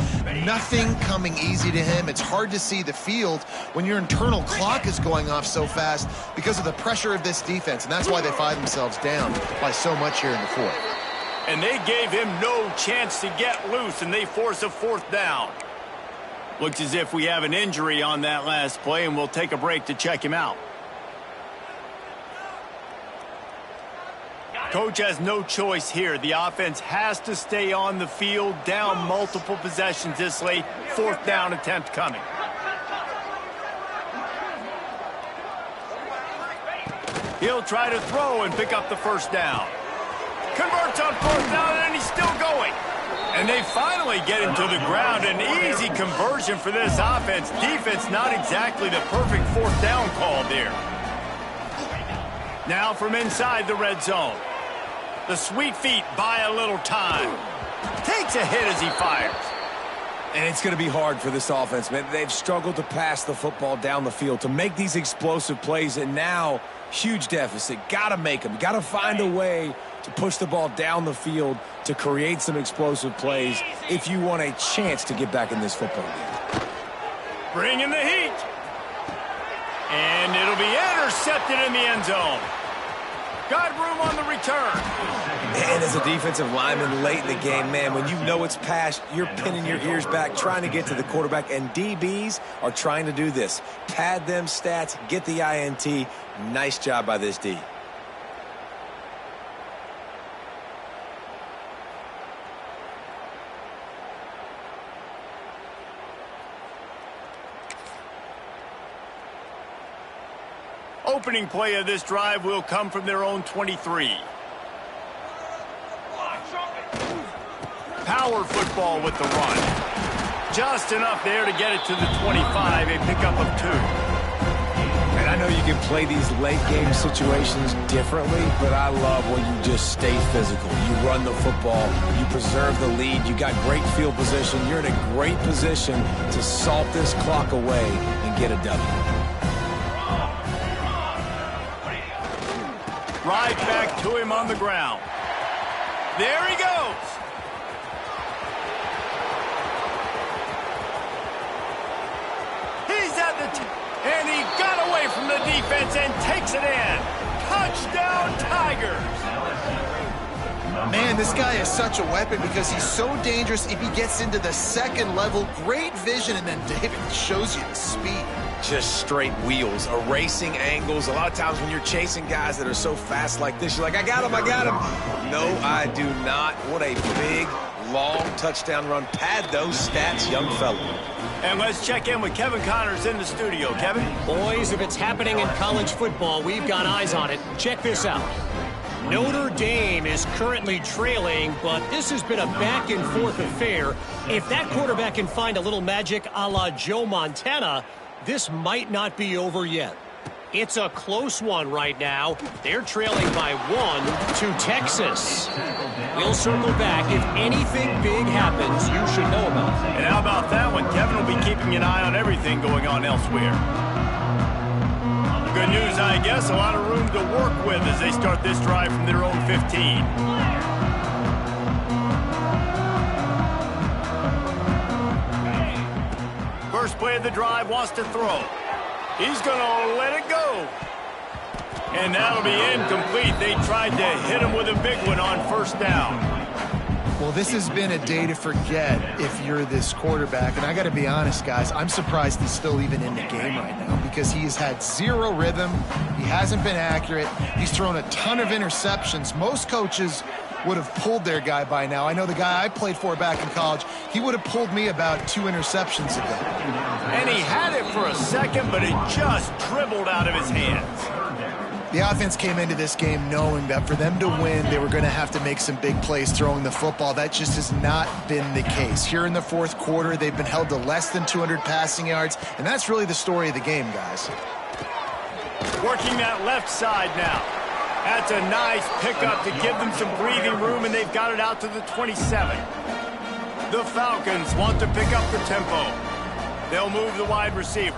S2: Nothing coming easy to him. It's hard to see the field when your internal clock is going off so fast because of the pressure of this defense, and that's why they find themselves down by so much here in the fourth.
S1: And they gave him no chance to get loose, and they force a 4th down. Looks as if we have an injury on that last play, and we'll take a break to check him out. Coach has no choice here. The offense has to stay on the field, down multiple possessions this late. 4th down attempt coming. He'll try to throw and pick up the 1st down. Converts on 4th down, and he's still going. And they finally get him to the ground. An easy conversion for this offense. Defense not exactly the perfect 4th down call there. Now from inside the red zone. The sweet feet buy a little time. Takes a hit as he fires.
S3: And it's going to be hard for this offense, man. They've struggled to pass the football down the field, to make these explosive plays, and now huge deficit. Got to make them. Got to find a way to push the ball down the field to create some explosive plays if you want a chance to get back in this football game.
S1: Bring in the heat. And it'll be intercepted in the end zone. Got room on the return.
S3: And as a defensive lineman late in the game, man, when you know it's past, you're pinning your ears back, trying to get to the quarterback, and DBs are trying to do this. Pad them stats, get the INT. Nice job by this D.
S1: Opening play of this drive will come from their own 23. Power football with the run. Just enough there to get it to the 25, a pickup of 2.
S3: And I know you can play these late game situations differently, but I love when you just stay physical. You run the football, you preserve the lead, you got great field position, you're in a great position to salt this clock away and get a W.
S1: Right back to him on the ground. There he goes. He's at the and he got away from the defense and takes it in. Touchdown, Tigers.
S2: Man, this guy is such a weapon because he's so dangerous if he gets into the second level. Great vision, and then David shows you the speed.
S3: Just straight wheels, erasing angles. A lot of times when you're chasing guys that are so fast like this, you're like, I got him, I got him. No, I do not. What a big, long touchdown run. Pad those stats, young fella.
S1: And let's check in with Kevin Connors in the studio. Kevin?
S5: Boys, if it's happening in college football, we've got eyes on it. Check this out. Notre Dame is currently trailing, but this has been a back-and-forth affair. If that quarterback can find a little magic a la Joe Montana, this might not be over yet. It's a close one right now. They're trailing by 1 to Texas. We'll circle back. If anything big happens, you should know about it.
S1: And how about that one? Kevin will be keeping an eye on everything going on elsewhere. Good news, I guess. A lot of room to work with as they start this drive from their own 15. First play of the drive, wants to throw. He's going to let it go. And that'll be incomplete. They tried to hit him with a big one on first down.
S2: Well, this has been a day to forget if you're this quarterback. And I got to be honest, guys, I'm surprised he's still even in the game right now because he has had zero rhythm. He hasn't been accurate. He's thrown a ton of interceptions. Most coaches would have pulled their guy by now. I know the guy I played for back in college, he would have pulled me about 2 interceptions ago.
S1: And he had it for a second, but it just dribbled out of his hands.
S2: The offense came into this game knowing that for them to win, they were going to have to make some big plays throwing the football. That just has not been the case. Here in the fourth quarter, they've been held to less than 200 passing yards, and that's really the story of the game, guys.
S1: Working that left side now. That's a nice pickup to give them some breathing room, and they've got it out to the 27. The Falcons want to pick up the tempo. They'll move the wide receiver.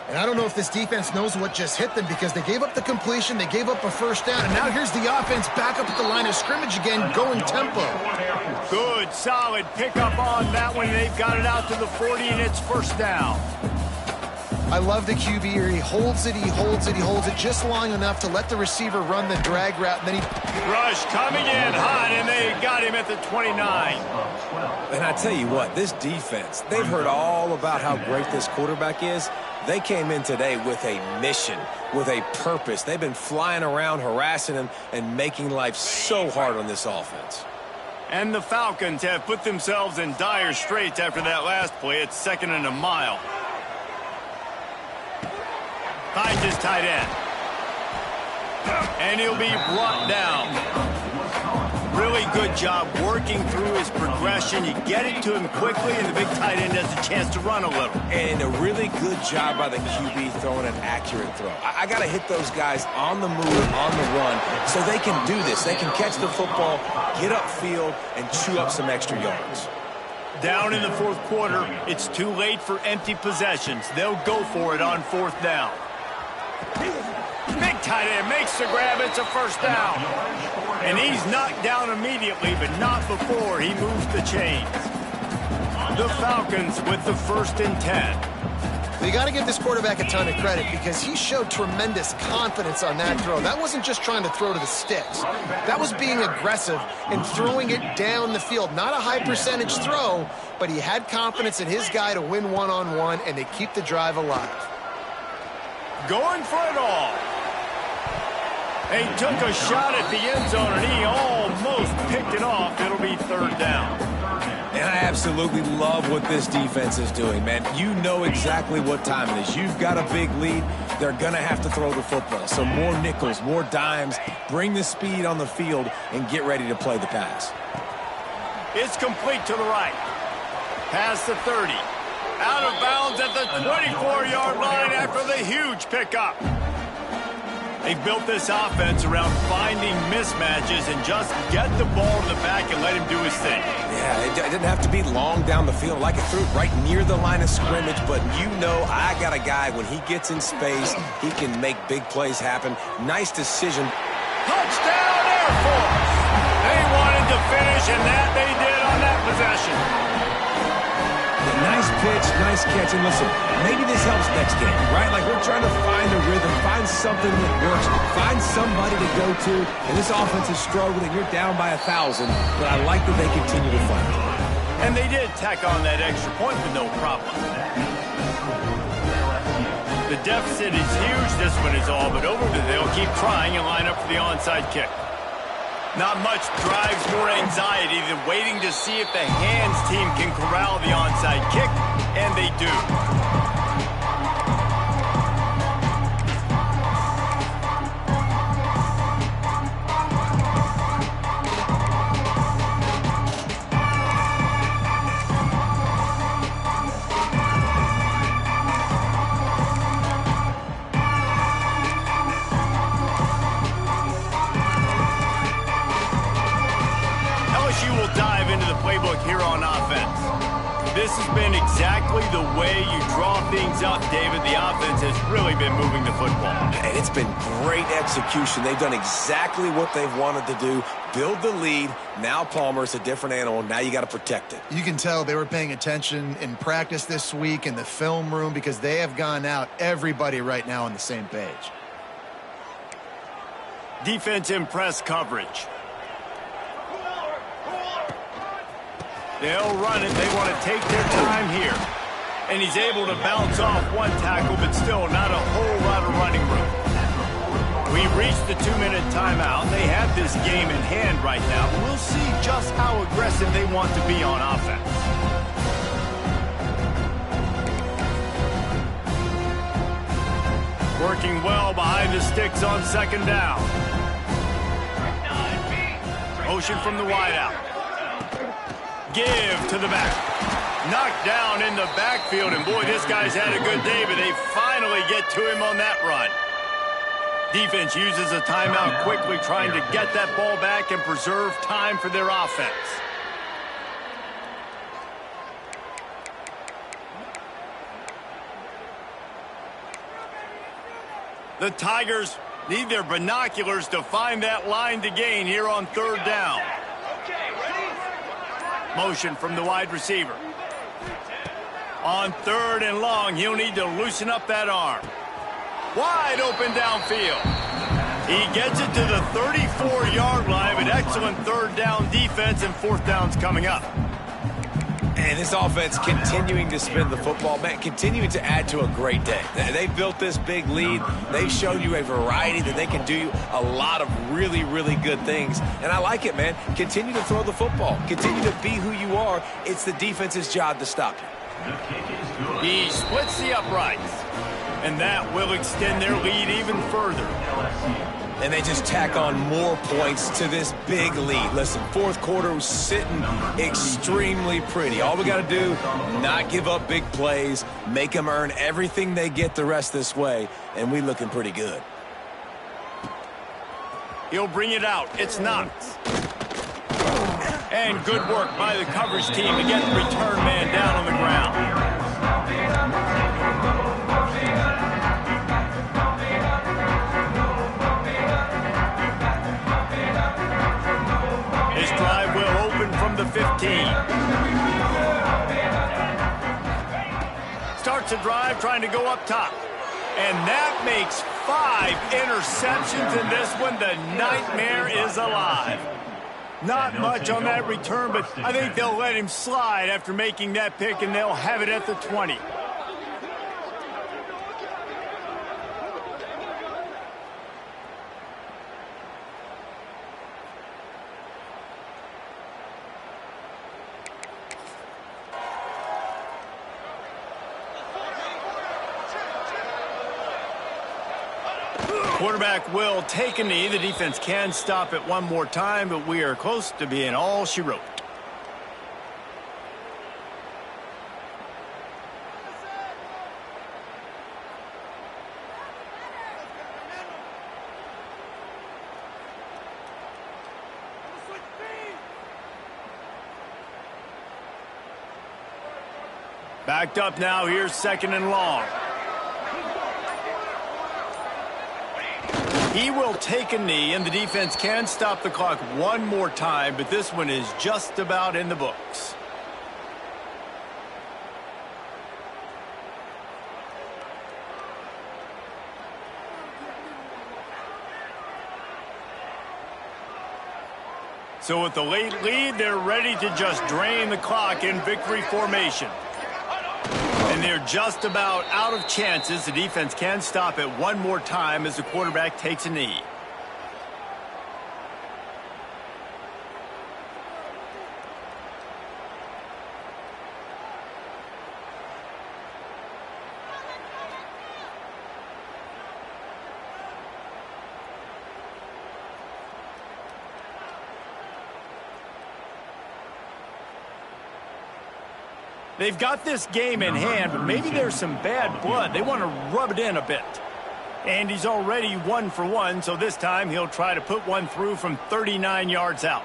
S2: And I don't know if this defense knows what just hit them because they gave up the completion, they gave up a first down, and now here's the offense back up at the line of scrimmage again, going tempo.
S1: Good, solid pickup on that one. They've got it out to the 40, and it's first down.
S2: I love the QB here. He holds it, he holds it, he holds it just long enough to let the receiver run the drag route, and then he...
S1: Rush coming in hot, and they got him at the 29.
S3: And I tell you what, this defense, they've heard all about how great this quarterback is. They came in today with a mission, with a purpose. They've been flying around, harassing him, and making life so hard on this offense.
S1: And the Falcons have put themselves in dire straits after that last play. It's 2nd and a mile. Finds his tight end. And he'll be brought down. Really good job working through his progression. You get it to him quickly, and the big tight end has a chance to run a little.
S3: And a really good job by the QB throwing an accurate throw. I got to hit those guys on the move, on the run, so they can do this. They can catch the football, get upfield, and chew up some extra yards.
S1: Down in the fourth quarter, it's too late for empty possessions. They'll go for it on fourth down. Big tight end makes the grab. It's a first down. And he's knocked down immediately, but not before he moves the chains. The Falcons with the 1st and 10.
S2: You got to give this quarterback a ton of credit because he showed tremendous confidence on that throw. That wasn't just trying to throw to the sticks. That was being aggressive and throwing it down the field. Not a high percentage throw, but he had confidence in his guy to win one-on-one, and they keep the drive alive.
S1: Going for it all. He took a shot at the end zone, and he almost picked it off. It'll be 3rd down.
S3: And I absolutely love what this defense is doing, man. You know exactly what time it is. You've got a big lead. They're going to have to throw the football. So more nickels, more dimes. Bring the speed on the field and get ready to play the pass.
S1: It's complete to the right. Past the 30. Out of bounds at the 24-yard line after the huge pickup. They built this offense around finding mismatches and just get the ball in the back and let him do his thing.
S3: Yeah, it didn't have to be long down the field. Like it threw it right near the line of scrimmage, but you know I got a guy, when he gets in space, he can make big plays happen. Nice decision.
S1: Touchdown, Air Force! They wanted to finish, and that they did on that possession.
S3: Nice pitch, nice catch, and listen, maybe this helps next game, right? Like we're trying to find a rhythm, find something that works, find somebody to go to, and this offense is struggling. You're down by 1,000, but I like that they continue to find it.
S1: And they did tack on that extra point with no problem. The deficit is huge. This one is all but over. They'll keep trying and line up for the onside kick. Not much drives more anxiety than waiting to see if the hands team can corral the onside kick, and they do. Here on offense. This has been exactly the way you draw things up, David. The offense has really been moving the football.
S3: And it's been great execution. They've done exactly what they've wanted to do. Build the lead. Now Palmer's a different animal. Now you got to protect it.
S2: You can tell they were paying attention in practice this week in the film room because they have gone out, everybody right now on the same page.
S1: Defense in press coverage. They'll run it. They want to take their time here. And he's able to bounce off one tackle, but still not a whole lot of running room. We've reached the 2-minute timeout. They have this game in hand right now. We'll see just how aggressive they want to be on offense. Working well behind the sticks on 2nd down. Motion from the wideout. Give to the back. Knocked down in the backfield, and boy, this guy's had a good day, but they finally get to him on that run. Defense uses a timeout quickly, trying to get that ball back and preserve time for their offense. The Tigers need their binoculars to find that line to gain here on 3rd down. Motion from the wide receiver. On 3rd and long, he'll need to loosen up that arm. Wide open downfield. He gets it to the 34-yard line, but excellent 3rd down defense, and 4th down's coming up.
S3: And this offense continuing to spin the football, man, continuing to add to a great day. They've built this big lead. They've shown you a variety that they can do a lot of really, really good things. And I like it, man. Continue to throw the football. Continue to be who you are. It's the defense's job to stop you.
S1: He splits the uprights, and that will extend their lead even further.
S3: And they just tack on more points to this big lead. Listen, 4th quarter was sitting extremely pretty. All we got to do, not give up big plays, make them earn everything they get the rest this way, and we looking pretty good.
S1: He'll bring it out. It's Knox. And good work by the coverage team to get the return man down on the ground. This drive will open from the 15. Starts a drive trying to go up top. And that makes 5 interceptions in this one. The nightmare is alive. Not much on that return, but I think they'll let him slide after making that pick, and they'll have it at the 20. Quarterback will take a knee. The defense can stop it one more time, but we are close to being all she wrote. Backed up now. Here's 2nd and long. He will take a knee, and the defense can stop the clock one more time, but this one is just about in the books. So with the late lead, they're ready to just drain the clock in victory formation. And they're just about out of chances. The defense can stop it one more time as the quarterback takes a knee. They've got this game in hand, but maybe there's some bad blood. They want to rub it in a bit. And he's already 1 for 1, so this time he'll try to put one through from 39 yards out.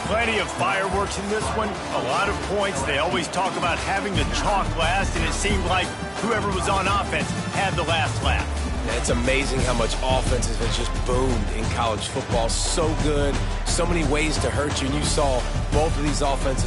S1: Plenty of fireworks in this one, a lot of points. They always talk about having the chalk last, and it seemed like whoever was on offense had the last laugh.
S3: It's amazing how much offense has just boomed in college football. So good, so many ways to hurt you, and you saw both of these offenses